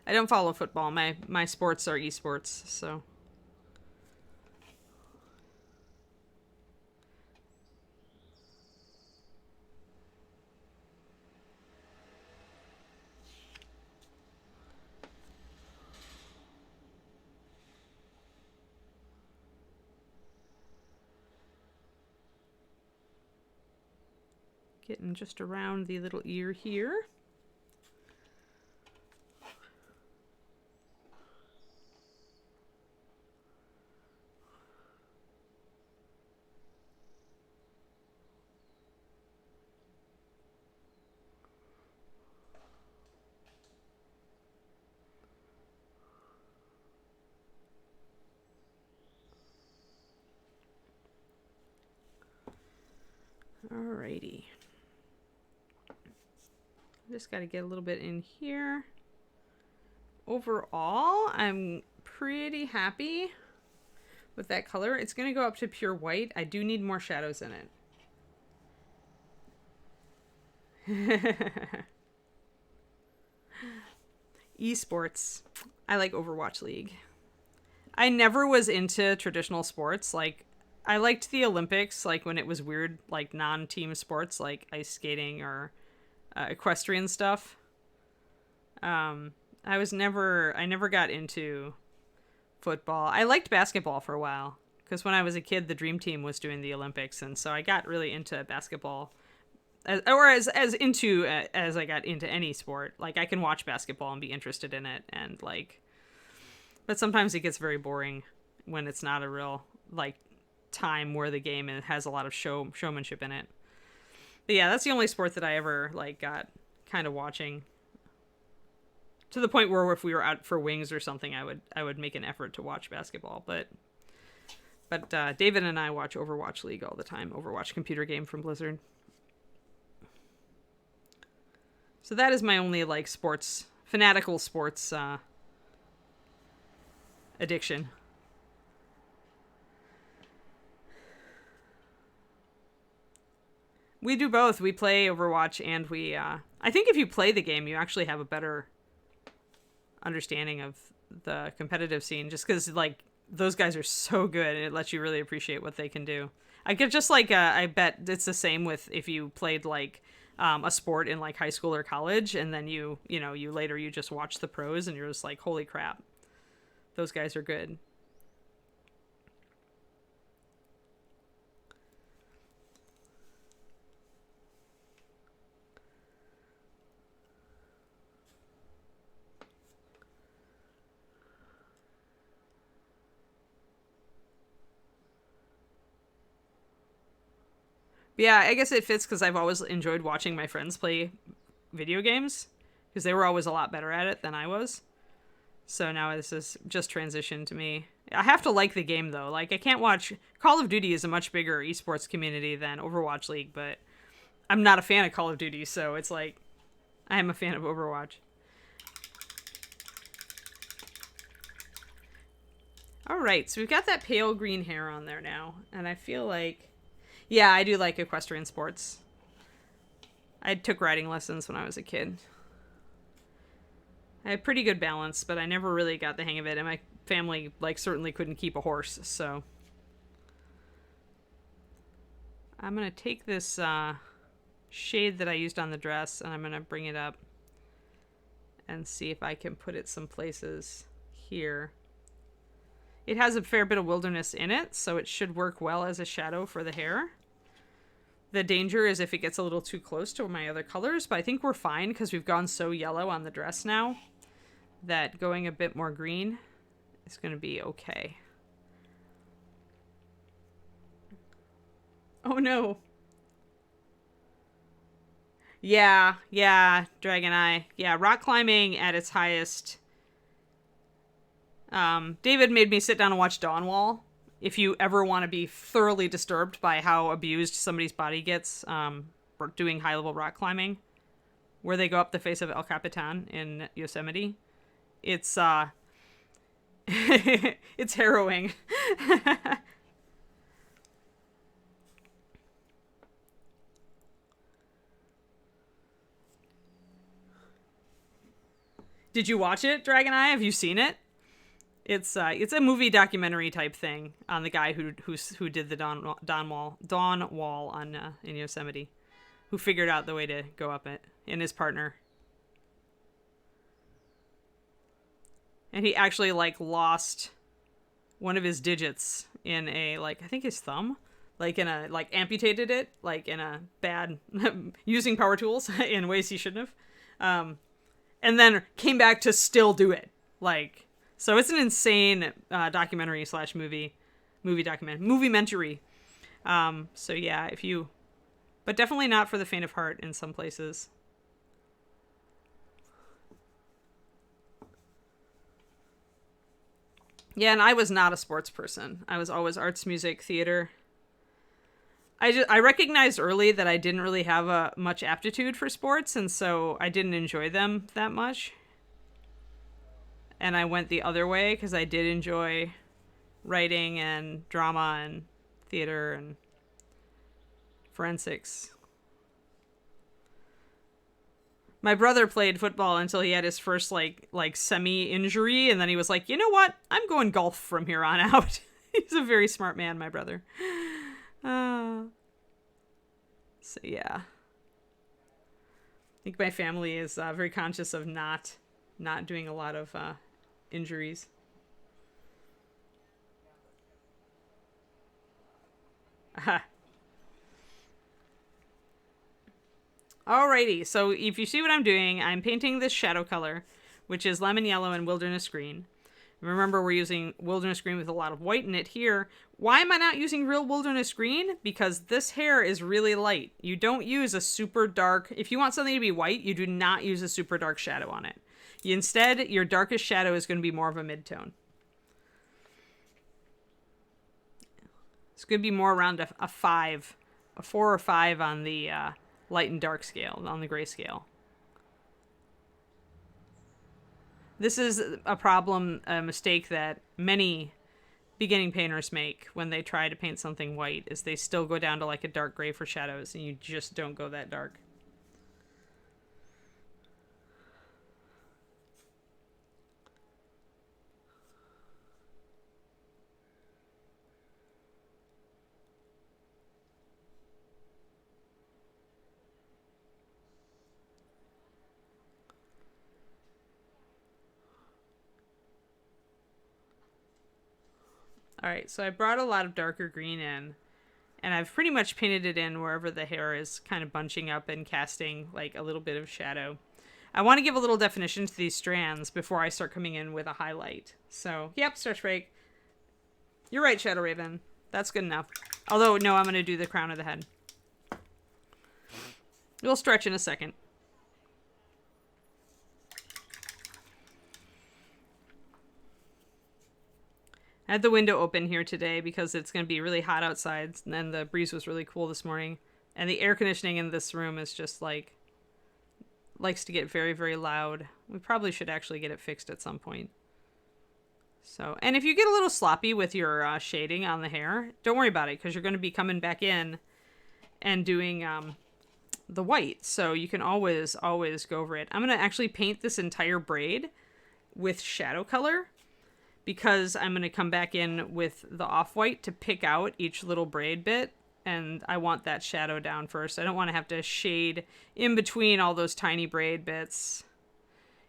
I don't follow football. My sports are esports, so. Getting just around the little ear here. Alrighty. Just got to get a little bit in here. Overall, I'm pretty happy with that color. It's going to go up to pure white. I do need more shadows in it. Esports. I like Overwatch League. I never was into traditional sports. Like, I liked the Olympics, like when it was weird, like non-team sports, like ice skating or equestrian stuff. I never got into football. I liked basketball for a while because when I was a kid, the dream team was doing the Olympics, and so I got really into basketball, as I got into any sport. Like, I can watch basketball and be interested in it, and like, but sometimes it gets very boring when it's not a real like time where the game has a lot of showmanship in it. But yeah, that's the only sport that I ever like got kind of watching, to the point where if we were out for wings or something, I would make an effort to watch basketball. But David and I watch Overwatch League all the time. Overwatch computer game from Blizzard. So that is my only like fanatical sports addiction. We do both. We play Overwatch and we I think if you play the game, you actually have a better understanding of the competitive scene, just because like those guys are so good and it lets you really appreciate what they can do. I get just like I bet it's the same with if you played like a sport in like high school or college, and then you later you just watch the pros and you're just like, holy crap, those guys are good. Yeah, I guess it fits because I've always enjoyed watching my friends play video games, because they were always a lot better at it than I was. So now this is just transitioned to me. I have to like the game, though. Like, I can't watch... Call of Duty is a much bigger esports community than Overwatch League, but I'm not a fan of Call of Duty, so it's like, I am a fan of Overwatch. Alright, so we've got that pale green hair on there now, and I feel like... Yeah, I do like equestrian sports. I took riding lessons when I was a kid. I had pretty good balance, but I never really got the hang of it, and my family, like, certainly couldn't keep a horse, so... I'm gonna take this, shade that I used on the dress, and I'm gonna bring it up and see if I can put it some places here. It has a fair bit of wilderness in it, so it should work well as a shadow for the hair. The danger is if it gets a little too close to my other colors, but I think we're fine because we've gone so yellow on the dress now that going a bit more green is going to be okay. Oh no. Yeah, Dragon Eye. Yeah, rock climbing at its highest. David made me sit down and watch Dawnwall. If you ever want to be thoroughly disturbed by how abused somebody's body gets doing high-level rock climbing, where they go up the face of El Capitan in Yosemite, it's it's harrowing. Did you watch it, Dragon Eye? Have you seen it? It's a movie documentary type thing on the guy who did the Dawn Wall on in Yosemite, who figured out the way to go up it, and his partner. And he actually like lost one of his digits in a I think his thumb, amputated it in a bad using power tools in ways he shouldn't have, and then came back to still do it So it's an insane documentary / movie-mentary. So yeah, but definitely not for the faint of heart in some places. Yeah, and I was not a sports person. I was always arts, music, theater. I recognized early that I didn't really have much aptitude for sports, and so I didn't enjoy them that much. And I went the other way because I did enjoy writing and drama and theater and forensics. My brother played football until he had his first semi-injury, and then he was like, you know what? I'm going golf from here on out. He's a very smart man, my brother. So yeah. I think my family is very conscious of not doing a lot of injuries. Alrighty, so if you see what I'm doing, I'm painting this shadow color, which is lemon yellow and wilderness green. Remember, we're using wilderness green with a lot of white in it here. Why am I not using real wilderness green? Because this hair is really light. You don't use a super dark... If you want something to be white, you do not use a super dark shadow on it. Instead, your darkest shadow is going to be more of a mid-tone. It's going to be more around a 4 or 5 on the light and dark scale, on the gray scale. This is a mistake that many beginning painters make when they try to paint something white, is they still go down to a dark gray for shadows, and you just don't go that dark. Alright, so I brought a lot of darker green in, and I've pretty much painted it in wherever the hair is kind of bunching up and casting a little bit of shadow. I want to give a little definition to these strands before I start coming in with a highlight. So, yep, stretch break. You're right, Shadow Raven. That's good enough. Although, no, I'm going to do the crown of the head. We'll stretch in a second. I had the window open here today because it's going to be really hot outside, and the breeze was really cool this morning. And the air conditioning in this room is just like, likes to get very, very loud. We probably should actually get it fixed at some point. So, and if you get a little sloppy with your shading on the hair, don't worry about it, because you're going to be coming back in and doing the white. So you can always go over it. I'm going to actually paint this entire braid with shadow color, because I'm going to come back in with the off-white to pick out each little braid bit, and I want that shadow down first. I don't want to have to shade in between all those tiny braid bits.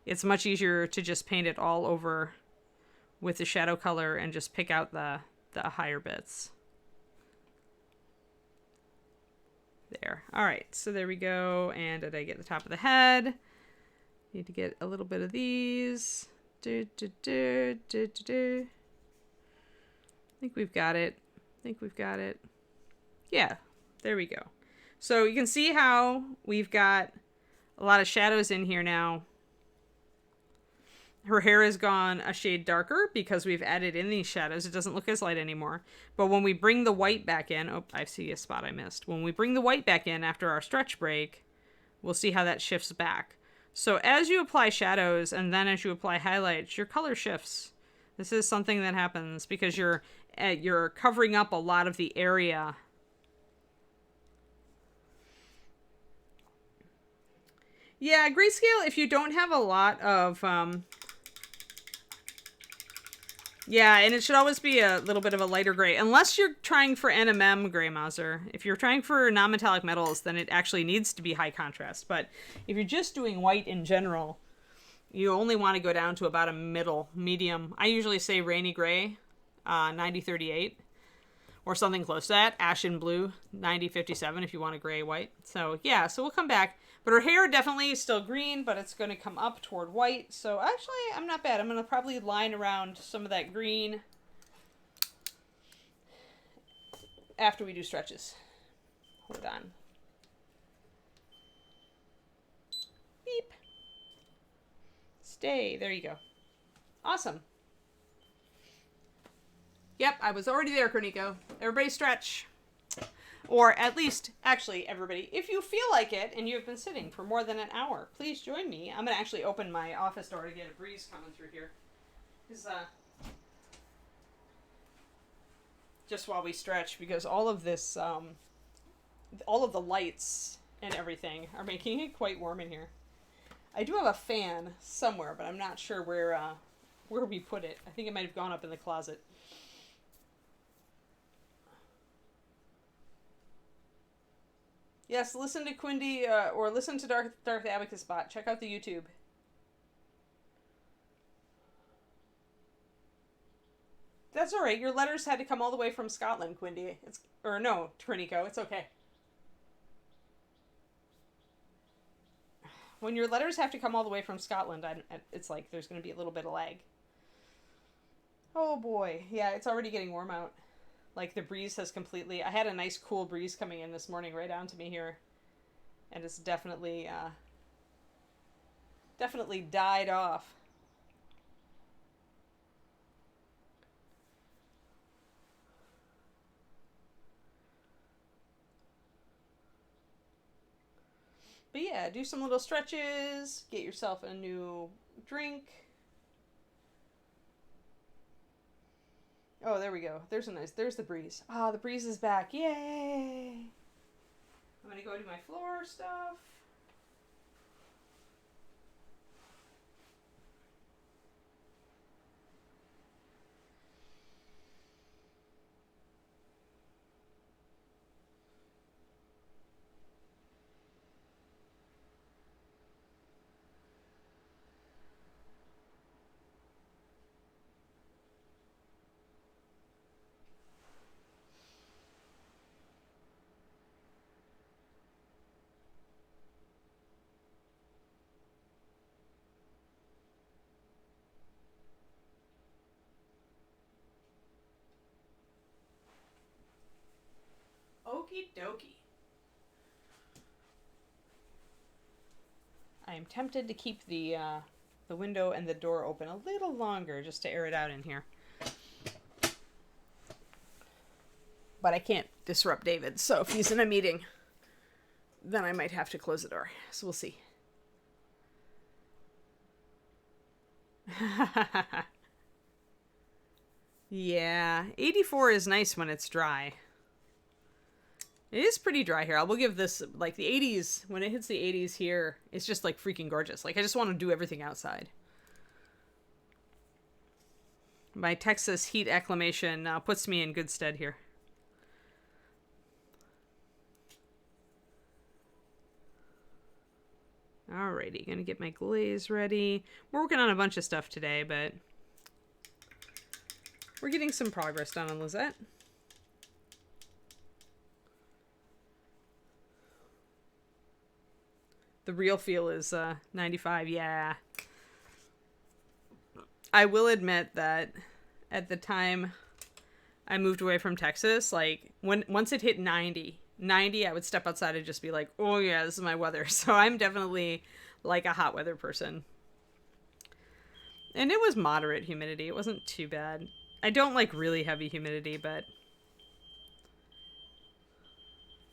It's much easier to just paint it all over with the shadow color and just pick out the higher bits. There. All right, so there we go. And did I get the top of the head? Need to get a little bit of these. I think we've got it. Yeah, there we go. So you can see how we've got a lot of shadows in here now. Her hair has gone a shade darker because we've added in these shadows. It doesn't look as light anymore. But when we bring the white back in, oh, I see a spot I missed. When we bring the white back in after our stretch break, we'll see how that shifts back. So as you apply shadows and then as you apply highlights, your color shifts. This is something that happens because you're covering up a lot of the area. Yeah, grayscale, if you don't have a lot of... yeah, and it should always be a little bit of a lighter gray. Unless you're trying for NMM gray Mauser. If you're trying for non-metallic metals, then it actually needs to be high contrast. But if you're just doing white in general, you only want to go down to about a medium. I usually say rainy gray, 90-38. Or something close to that. Ashen blue, 90-57 if you want a gray white. So yeah, so we'll come back. But her hair definitely is still green, but it's going to come up toward white. So actually, I'm not bad. I'm going to probably line around some of that green after we do stretches. Hold on. Beep. Stay. There you go. Awesome. Yep, I was already there, Cornico. Everybody stretch. Or at least, actually, everybody, if you feel like it and you've been sitting for more than an hour, please join me. I'm going to actually open my office door to get a breeze coming through here. Just while we stretch, because all of this, all of the lights and everything are making it quite warm in here. I do have a fan somewhere, but I'm not sure where we put it. I think it might have gone up in the closet. Yes, listen to Quindy, or listen to Darth Abacus Bot. Check out the YouTube. That's alright. Your letters had to come all the way from Scotland, Quindy. No, Trinico. It's okay. When your letters have to come all the way from Scotland, it's like there's going to be a little bit of lag. Oh boy. Yeah, it's already getting warm out. Like the breeze has completely... I had a nice cool breeze coming in this morning right onto me here. And it's definitely died off. But yeah, do some little stretches. Get yourself a new drink. Oh, there we go. There's the breeze. Ah, the breeze is back. Yay! I'm gonna go do my floor stuff. Okie dokie. I am tempted to keep the window and the door open a little longer just to air it out in here. But I can't disrupt David, so if he's in a meeting, then I might have to close the door. So we'll see. Yeah, 84 is nice when it's dry. It is pretty dry here. I will give this, like, the 80s, when it hits the 80s here, it's just, like, freaking gorgeous. Like, I just want to do everything outside. My Texas heat acclimation puts me in good stead here. Alrighty, gonna get my glaze ready. We're working on a bunch of stuff today, but we're getting some progress done on Lizette. The real feel is 95, yeah. I will admit that at the time I moved away from Texas, like, once it hit 90, I would step outside and just be like, oh yeah, this is my weather. So I'm definitely like a hot weather person. And it was moderate humidity. It wasn't too bad. I don't like really heavy humidity, but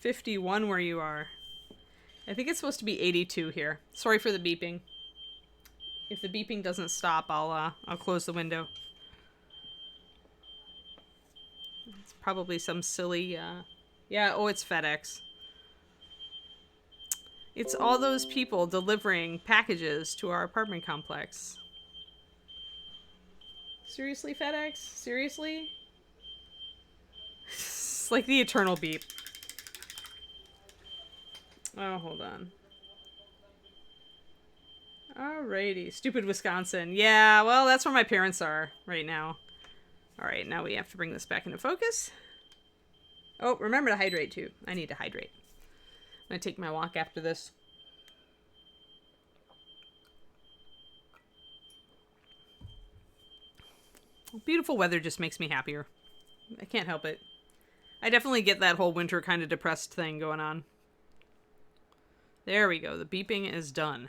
51 where you are. I think it's supposed to be 82 here. Sorry for the beeping. If the beeping doesn't stop, I'll close the window. It's probably some silly, yeah, oh, it's FedEx. It's all those people delivering packages to our apartment complex. Seriously, FedEx? Seriously? It's like the eternal beep. Oh, hold on. Alrighty. Stupid Wisconsin. Yeah, well, that's where my parents are right now. Alright, now we have to bring this back into focus. Oh, remember to hydrate too. I need to hydrate. I'm gonna take my walk after this. Beautiful weather just makes me happier. I can't help it. I definitely get that whole winter kind of depressed thing going on. There we go. The beeping is done.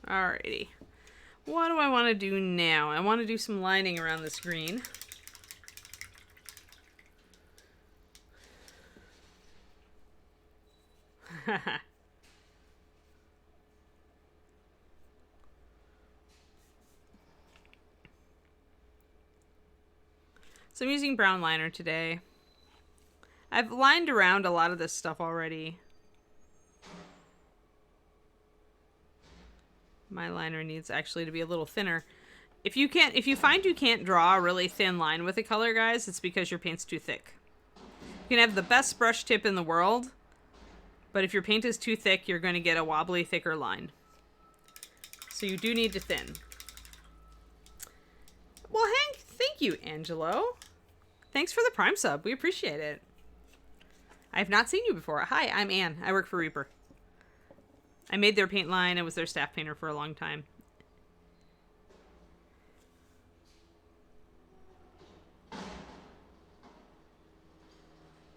Alrighty. What do I want to do now? I want to do some lining around this green. So I'm using brown liner today. I've lined around a lot of this stuff already. My liner needs actually to be a little thinner. If you find you can't draw a really thin line with a color, guys, it's because your paint's too thick. You can have the best brush tip in the world, but if your paint is too thick, you're going to get a wobbly, thicker line. So you do need to thin. Well, Hank, thank you, Angelo. Thanks for the Prime sub. We appreciate it. I have not seen you before. Hi, I'm Anne. I work for Reaper. I made their paint line. I was their staff painter for a long time.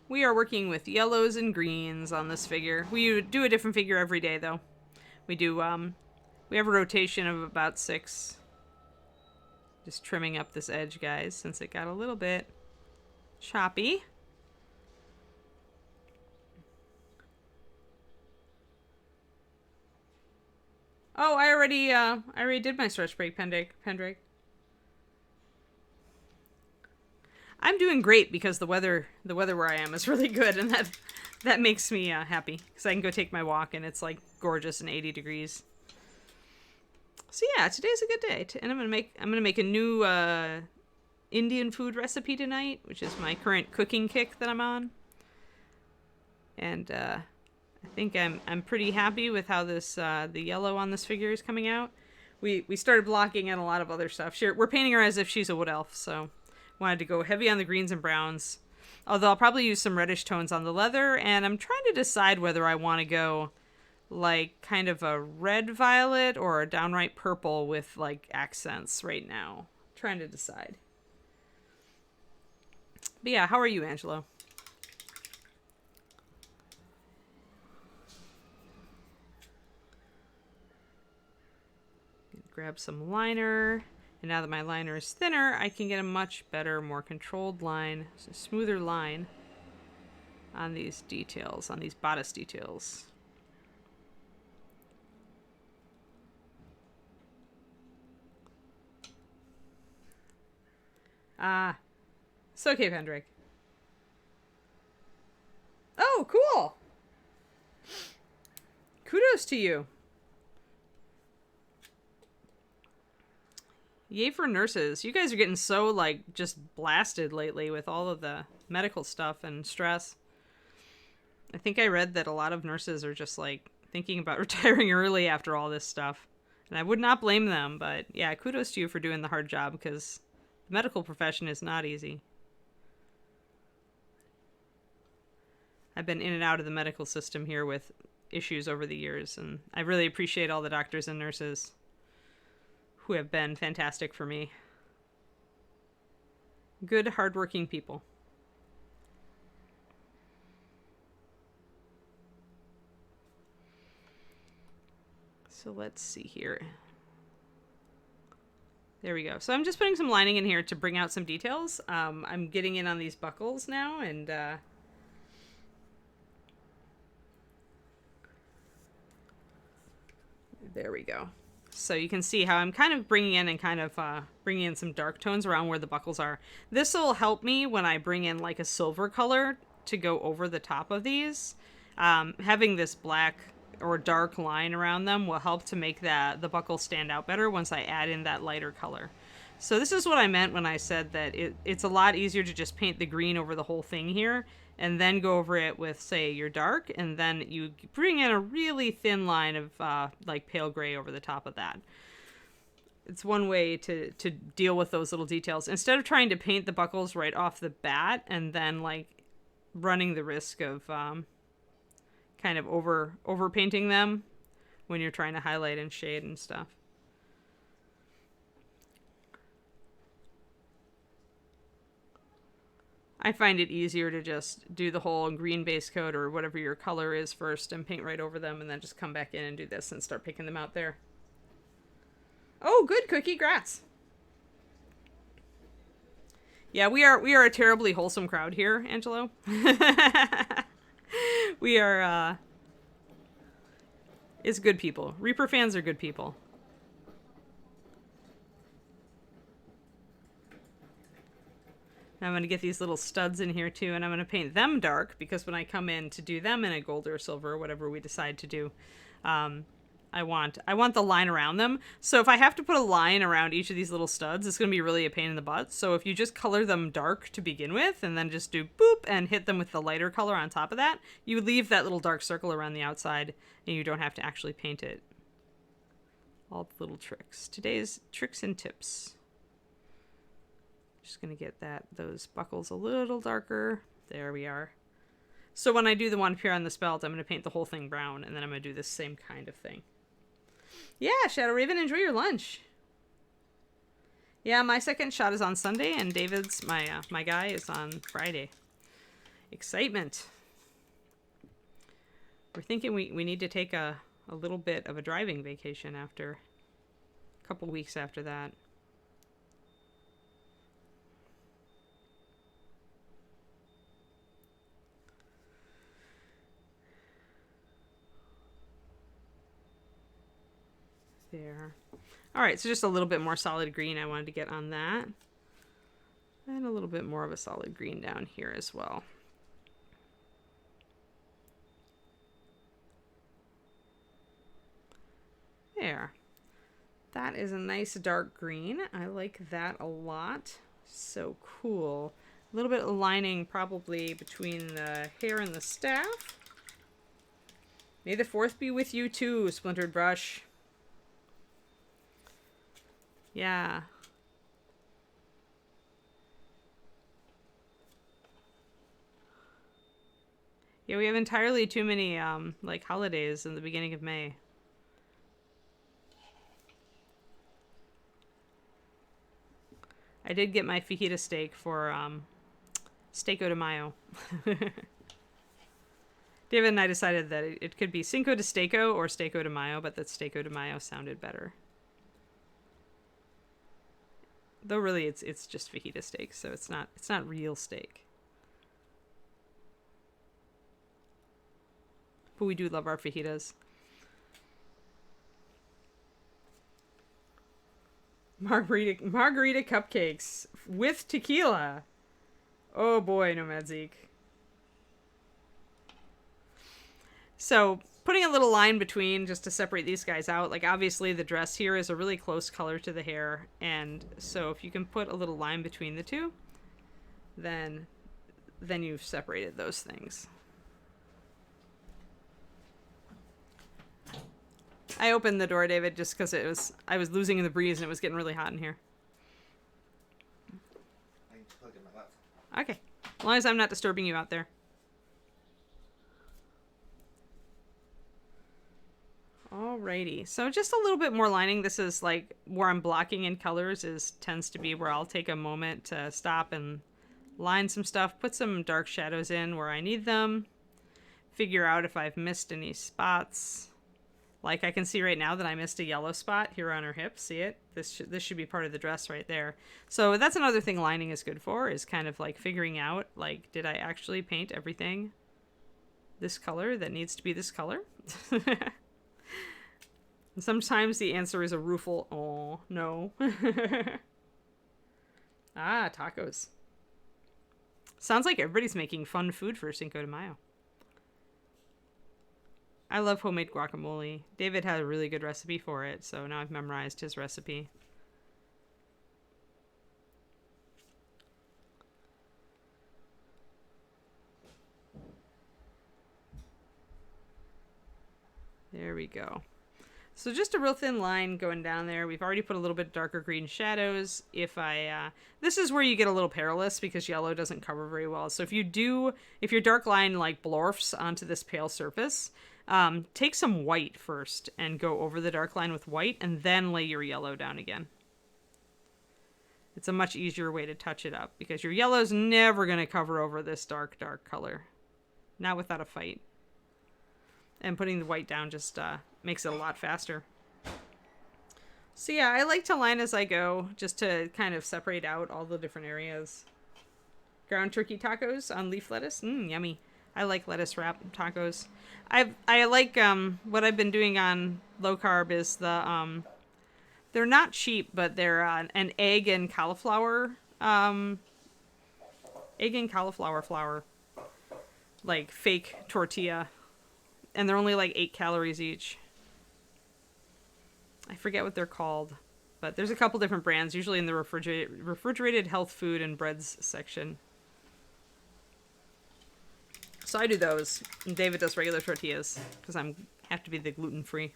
We are working with yellows and greens on this figure. We do a different figure every day, though. We do, we have a rotation of about 6. Just trimming up this edge, guys, since it got a little bit choppy. Oh, I already did my stretch break, Pendrake. I'm doing great because the weather where I am is really good, and that makes me happy because I can go take my walk and it's like gorgeous and 80 degrees. So yeah, today's a good day, and I'm gonna make a new Indian food recipe tonight, which is my current cooking kick that I'm on, and I think I'm pretty happy with how this the yellow on this figure is coming out. We started blocking and a lot of other stuff. We're painting her as if she's a wood elf, so wanted to go heavy on the greens and browns. Although I'll probably use some reddish tones on the leather, and I'm trying to decide whether I want to go like kind of a red violet or a downright purple with like accents right now. Trying to decide. But yeah, how are you, Angelo? grab some liner. And now that my liner is thinner, I can get a much better, more controlled line, so smoother line on these details, on these bodice details. Ah, it's okay, Pendrake. Oh, cool! Kudos to you. Yay for nurses. You guys are getting so, like, just blasted lately with all of the medical stuff and stress. I think I read that a lot of nurses are just, like, thinking about retiring early after all this stuff. And I would not blame them, but yeah, kudos to you for doing the hard job, because the medical profession is not easy. I've been in and out of the medical system here with issues over the years, and I really appreciate all the doctors and nurses who have been fantastic for me. Good, hardworking people. So let's see here. There we go. So I'm just putting some lining in here to bring out some details. I'm getting in on these buckles now, and there we go. So you can see how I'm kind of bringing in some dark tones around where the buckles are. This will help me when I bring in like a silver color to go over the top of these. Having this black or dark line around them will help to make the buckle stand out better once I add in that lighter color. So this is what I meant when I said that it's a lot easier to just paint the green over the whole thing here and then go over it with, say, your dark, and then you bring in a really thin line of like pale gray over the top of that. It's one way to deal with those little details. Instead of trying to paint the buckles right off the bat and then like running the risk of kind of over painting them when you're trying to highlight and shade and stuff. I find it easier to just do the whole green base coat or whatever your color is first and paint right over them, and then just come back in and do this and start picking them out there. Oh, good, Cookie. Grats. Yeah, we are a terribly wholesome crowd here, Angelo. We are, it's good people. Reaper fans are good people. Now I'm going to get these little studs in here too, and I'm going to paint them dark, because when I come in to do them in a gold or silver or whatever we decide to do, I want the line around them. So if I have to put a line around each of these little studs, it's going to be really a pain in the butt. So if you just color them dark to begin with, and then just do boop and hit them with the lighter color on top of that, you leave that little dark circle around the outside, and you don't have to actually paint it. All the little tricks. Today's tricks and tips. Just going to get those buckles a little darker. There we are. So when I do the one up here on this belt, I'm going to paint the whole thing brown, and then I'm going to do this same kind of thing. Yeah, Shadow Raven, enjoy your lunch. Yeah, my second shot is on Sunday, and David's, my guy, is on Friday. Excitement. We're thinking we need to take a little bit of a driving vacation after a couple weeks after that. There. All right, so just a little bit more solid green I wanted to get on that. And a little bit more of a solid green down here as well. There. That is a nice dark green. I like that a lot. So cool. A little bit of lining probably between the hair and the staff. May the 4th be with you too, Splintered Brush. Yeah. Yeah, we have entirely too many like holidays in the beginning of May. I did get my fajita steak for Steako de Mayo. David and I decided that it could be Cinco de Steako or Steako de Mayo, but that Steako de Mayo sounded better. Though really it's just fajita steak, so it's not real steak. But we do love our fajitas. Margarita cupcakes with tequila. Oh boy, Nomad Zeke. So putting a little line between just to separate these guys out. Like obviously the dress here is a really close color to the hair. And so if you can put a little line between the two, then you've separated those things. I opened the door, David, just because I was losing the breeze and it was getting really hot in here. I can plug in my laptop. Okay. As long as I'm not disturbing you out there. Alrighty. So just a little bit more lining. This is like where I'm blocking in colors tends to be where I'll take a moment to stop and line some stuff, put some dark shadows in where I need them, figure out if I've missed any spots. Like I can see right now that I missed a yellow spot here on her hip. See it? This should be part of the dress right there. So that's another thing lining is good for, is kind of like figuring out, like, did I actually paint everything this color that needs to be this color? Sometimes the answer is a rueful, oh, no. Ah, tacos. Sounds like everybody's making fun food for Cinco de Mayo. I love homemade guacamole. David had a really good recipe for it, so now I've memorized his recipe. There we go. So just a real thin line going down there. We've already put a little bit darker green shadows. This is where you get a little perilous because yellow doesn't cover very well. So if your dark line like blorfs onto this pale surface, take some white first and go over the dark line with white and then lay your yellow down again. It's a much easier way to touch it up because your yellow's never going to cover over this dark color. Not without a fight. And putting the white down just makes it a lot faster. So yeah, I like to line as I go just to kind of separate out all the different areas. Ground turkey tacos on leaf lettuce. Yummy. I like lettuce wrap tacos. I like what I've been doing on low carb is they're not cheap, but they're an egg and cauliflower flour, like fake tortilla, and they're only like 8 calories each. I forget what they're called, but there's a couple different brands, usually in the refrigerated health food and breads section. So I do those, and David does regular tortillas because I have to be the gluten-free.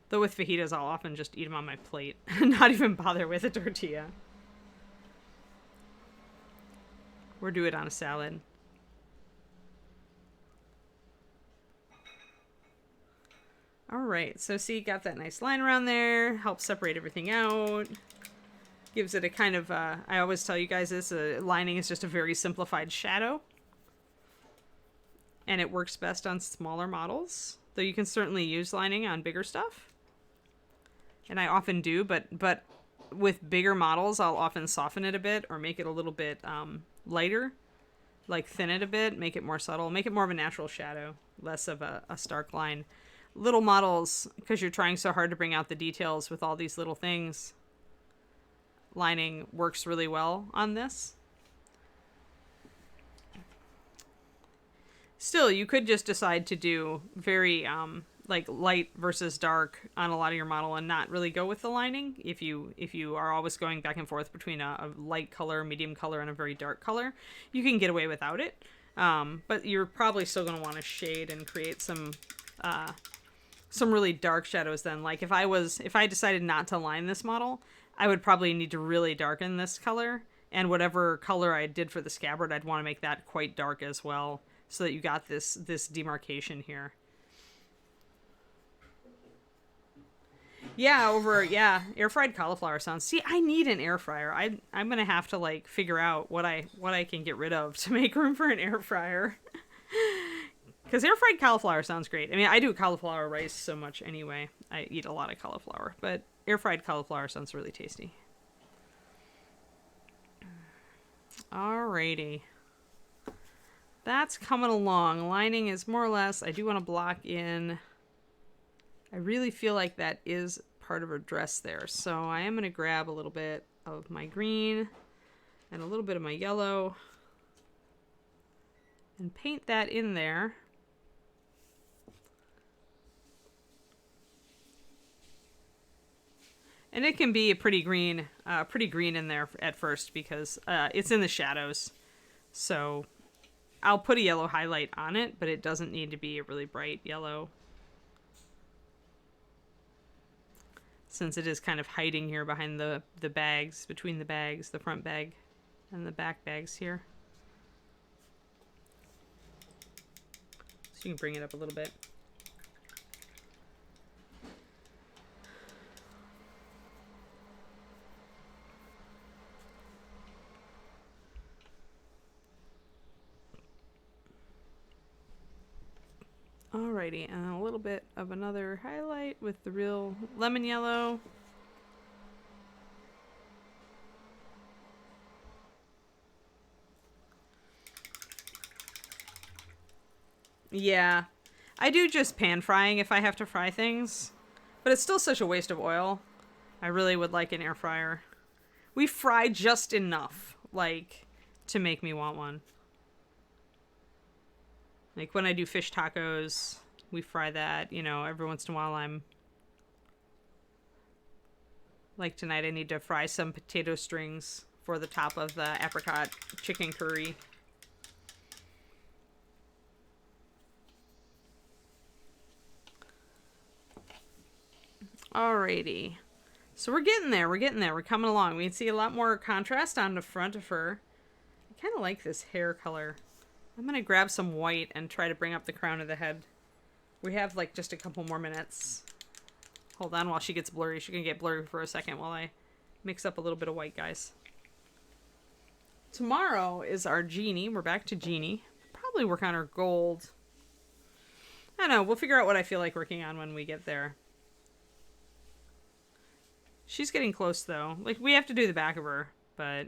Though with fajitas, I'll often just eat them on my plate and not even bother with a tortilla. Or do it on a salad. Alright, so see, got that nice line around there. Helps separate everything out. Gives it a kind of, I always tell you guys this, lining is just a very simplified shadow. And it works best on smaller models. Though you can certainly use lining on bigger stuff. And I often do, but with bigger models, I'll often soften it a bit or make it a little bit lighter. Like thin it a bit, make it more subtle, make it more of a natural shadow, less of a stark line. Little models, because you're trying so hard to bring out the details with all these little things, lining works really well on this. Still, you could just decide to do very like light versus dark on a lot of your model and not really go with the lining. If you are always going back and forth between a light color, medium color, and a very dark color, you can get away without it. But you're probably still going to want to shade and create some really dark shadows then. Like if I decided not to line this model, I would probably need to really darken this color, and whatever color I did for the scabbard, I'd want to make that quite dark as well, so that you got this demarcation here. Yeah, air fried cauliflower sounds. See, I need an air fryer. I'm gonna have to like figure out what I can get rid of to make room for an air fryer. Because air fried cauliflower sounds great. I mean, I do cauliflower rice so much anyway. I eat a lot of cauliflower, but air fried cauliflower sounds really tasty. Alrighty. That's coming along. Lining is more or less, I do want to block in. I really feel like that is part of her dress there. So I am going to grab a little bit of my green and a little bit of my yellow and paint that in there. And it can be a pretty green in there at first because it's in the shadows. So I'll put a yellow highlight on it, but it doesn't need to be a really bright yellow. Since it is kind of hiding here behind the bags, between the bags, the front bag and the back bags here. So you can bring it up a little bit. Alrighty, and a little bit of another highlight with the real lemon yellow. Yeah, I do just pan frying if I have to fry things, but it's still such a waste of oil. I really would like an air fryer. We fry just enough, like, to make me want one. Like when I do fish tacos, we fry that, you know, every once in a while like tonight I need to fry some potato strings for the top of the apricot chicken curry. Alrighty. So we're getting there, we're coming along. We can see a lot more contrast on the front of her. I kind of like this hair color. I'm going to grab some white and try to bring up the crown of the head. We have like just a couple more minutes. Hold on while she gets blurry. She can get blurry for a second while I mix up a little bit of white, guys. Tomorrow is our genie. We're back to genie. Probably work on her gold. I don't know. We'll figure out what I feel like working on when we get there. She's getting close though. Like we have to do the back of her, but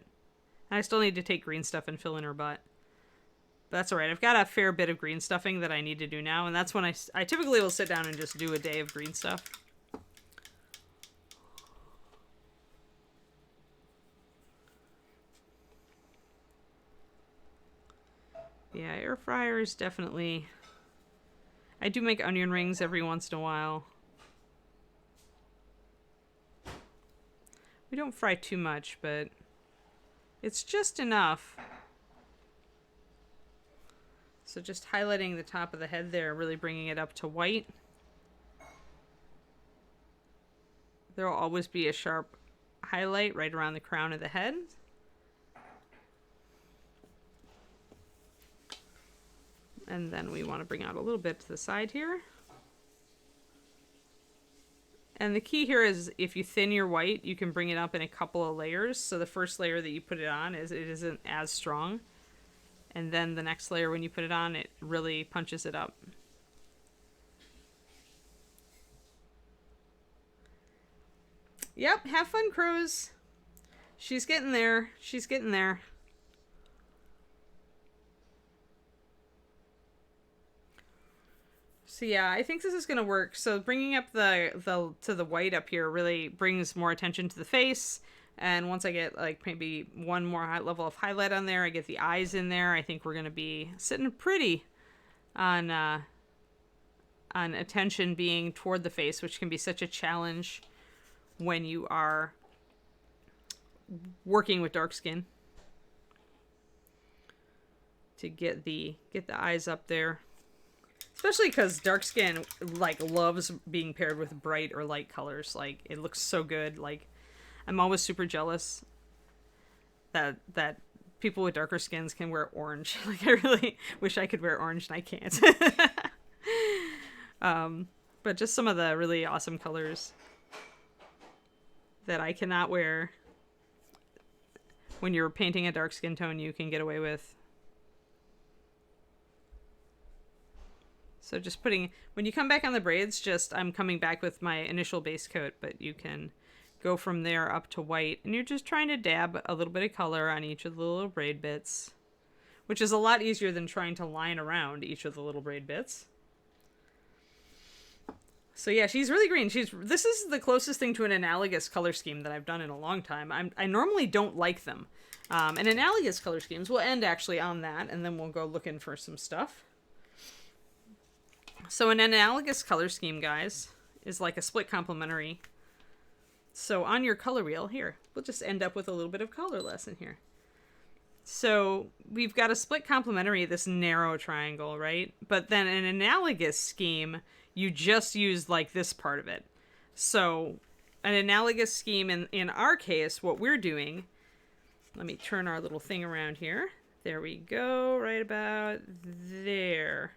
I still need to take green stuff and fill in her butt. But that's alright. I've got a fair bit of green stuffing that I need to do now, and that's when I typically will sit down and just do a day of green stuff. Yeah, air fryer is definitely... I do make onion rings every once in a while. We don't fry too much, but it's just enough. So just highlighting the top of the head there, really bringing it up to white. There will always be a sharp highlight right around the crown of the head. And then we want to bring out a little bit to the side here. And the key here is if you thin your white, you can bring it up in a couple of layers. So the first layer that you put it on it isn't as strong. And then the next layer, when you put it on, it really punches it up. Yep, have fun, crows. She's getting there. She's getting there. So yeah, I think this is going to work. So bringing up the white up here really brings more attention to the face. And once I get like maybe one more high level of highlight on there, I get the eyes in there. I think we're going to be sitting pretty on attention being toward the face, which can be such a challenge when you are working with dark skin. To get the eyes up there. Especially because dark skin like loves being paired with bright or light colors. Like it looks so good. Like I'm always super jealous that people with darker skins can wear orange. Like I really wish I could wear orange and I can't. But just some of the really awesome colors that I cannot wear when you're painting a dark skin tone you can get away with. So just putting, when you come back on the braids, I'm coming back with my initial base coat, but you can go from there up to white. And you're just trying to dab a little bit of color on each of the little braid bits, which is a lot easier than trying to line around each of the little braid bits. So yeah, she's really green. This is the closest thing to an analogous color scheme that I've done in a long time. I normally don't like them. And analogous color schemes, we'll end actually on that, and then we'll go looking for some stuff. So an analogous color scheme, guys, is like a split complementary. So on your color wheel, here, we'll just end up with a little bit of color lesson here. So we've got a split complementary, this narrow triangle, right? But then an analogous scheme, you just use like this part of it. So an analogous scheme in our case, what we're doing, let me turn our little thing around here. There we go, right about there.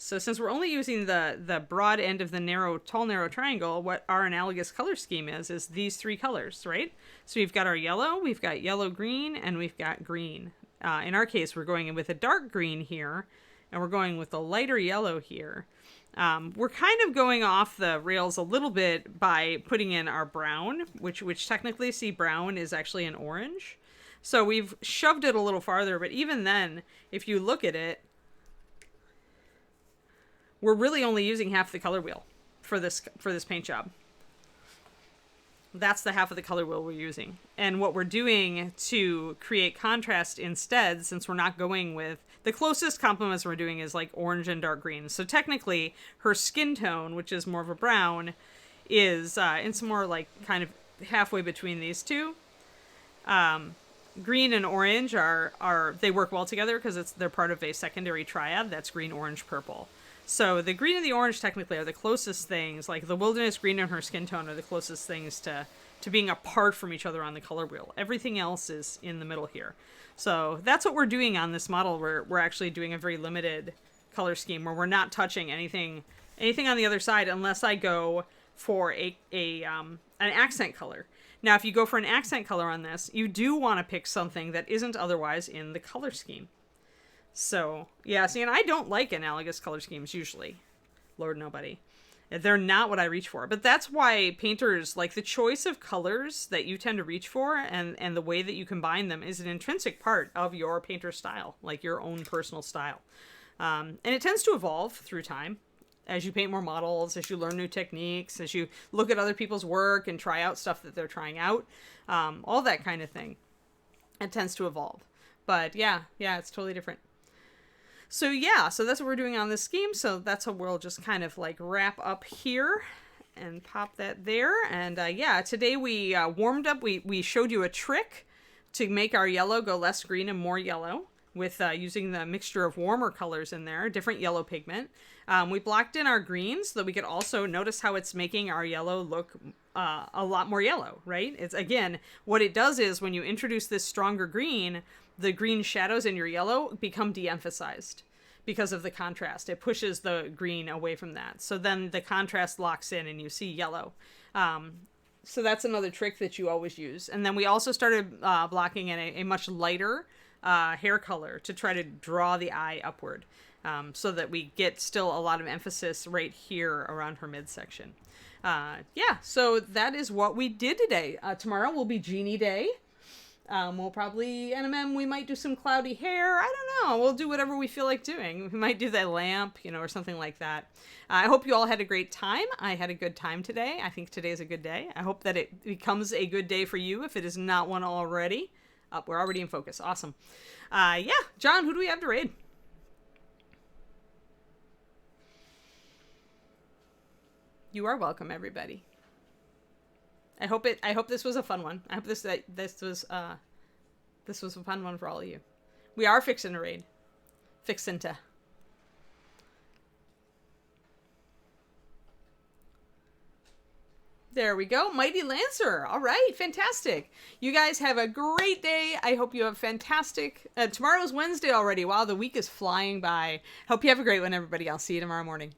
So since we're only using the broad end of the tall narrow triangle, what our analogous color scheme is these three colors, right? So we've got our yellow, we've got yellow-green, and we've got green. In our case, we're going in with a dark green here, and we're going with a lighter yellow here. We're kind of going off the rails a little bit by putting in our brown, which technically, see, brown is actually an orange. So we've shoved it a little farther, but even then, if you look at it, we're really only using half the color wheel for this paint job. That's the half of the color wheel we're using. And what we're doing to create contrast instead, since we're not going with, the closest complements we're doing is like orange and dark green. So technically her skin tone, which is more of a brown, is, it's more like kind of halfway between these two. Green and orange they work well together because they're part of a secondary triad. That's green, orange, purple. So the green and the orange technically are the closest things, like the wilderness green and her skin tone are the closest things to being apart from each other on the color wheel. Everything else is in the middle here. So that's what we're doing on this model. We're actually doing a very limited color scheme where we're not touching anything on the other side unless I go for an accent color. Now, if you go for an accent color on this, you do want to pick something that isn't otherwise in the color scheme. So, yeah, see, and I don't like analogous color schemes usually. Lord, nobody. They're not what I reach for. But that's why painters, like, the choice of colors that you tend to reach for and the way that you combine them is an intrinsic part of your painter style, like your own personal style. And it tends to evolve through time as you paint more models, as you learn new techniques, as you look at other people's work and try out stuff that they're trying out, all that kind of thing. It tends to evolve. But yeah, it's totally different. So yeah, so that's what we're doing on this scheme. So that's how we'll just kind of like wrap up here and pop that there. And yeah, today we warmed up. We showed you a trick to make our yellow go less green and more yellow with using the mixture of warmer colors in there, different yellow pigment. We blocked in our green so that we could also notice how it's making our yellow look a lot more yellow, right? It's, again, what it does is when you introduce this stronger green, the green shadows in your yellow become de-emphasized because of the contrast. It pushes the green away from that. So then the contrast locks in and you see yellow. So that's another trick that you always use. And then we also started blocking in a much lighter hair color to try to draw the eye upward, so that we get still a lot of emphasis right here around her midsection. Yeah, so that is what we did today. Tomorrow will be Genie Day. We'll probably, we might do some cloudy hair. I don't know. We'll do whatever we feel like doing. We might do that lamp, or something like that. I hope you all had a great time. I had a good time today. I think today's a good day. I hope that it becomes a good day for you if it is not one already. We're already in focus. Awesome. Yeah, John, who do we have to raid? You are welcome, everybody. I hope this was a fun one. I hope this was a fun one for all of you. We are fixing a raid. Fixin' to. There we go. Mighty Lancer. All right. Fantastic. You guys have a great day. I hope you have fantastic. Tomorrow's Wednesday already. Wow, the week is flying by. Hope you have a great one, everybody. I'll see you tomorrow morning.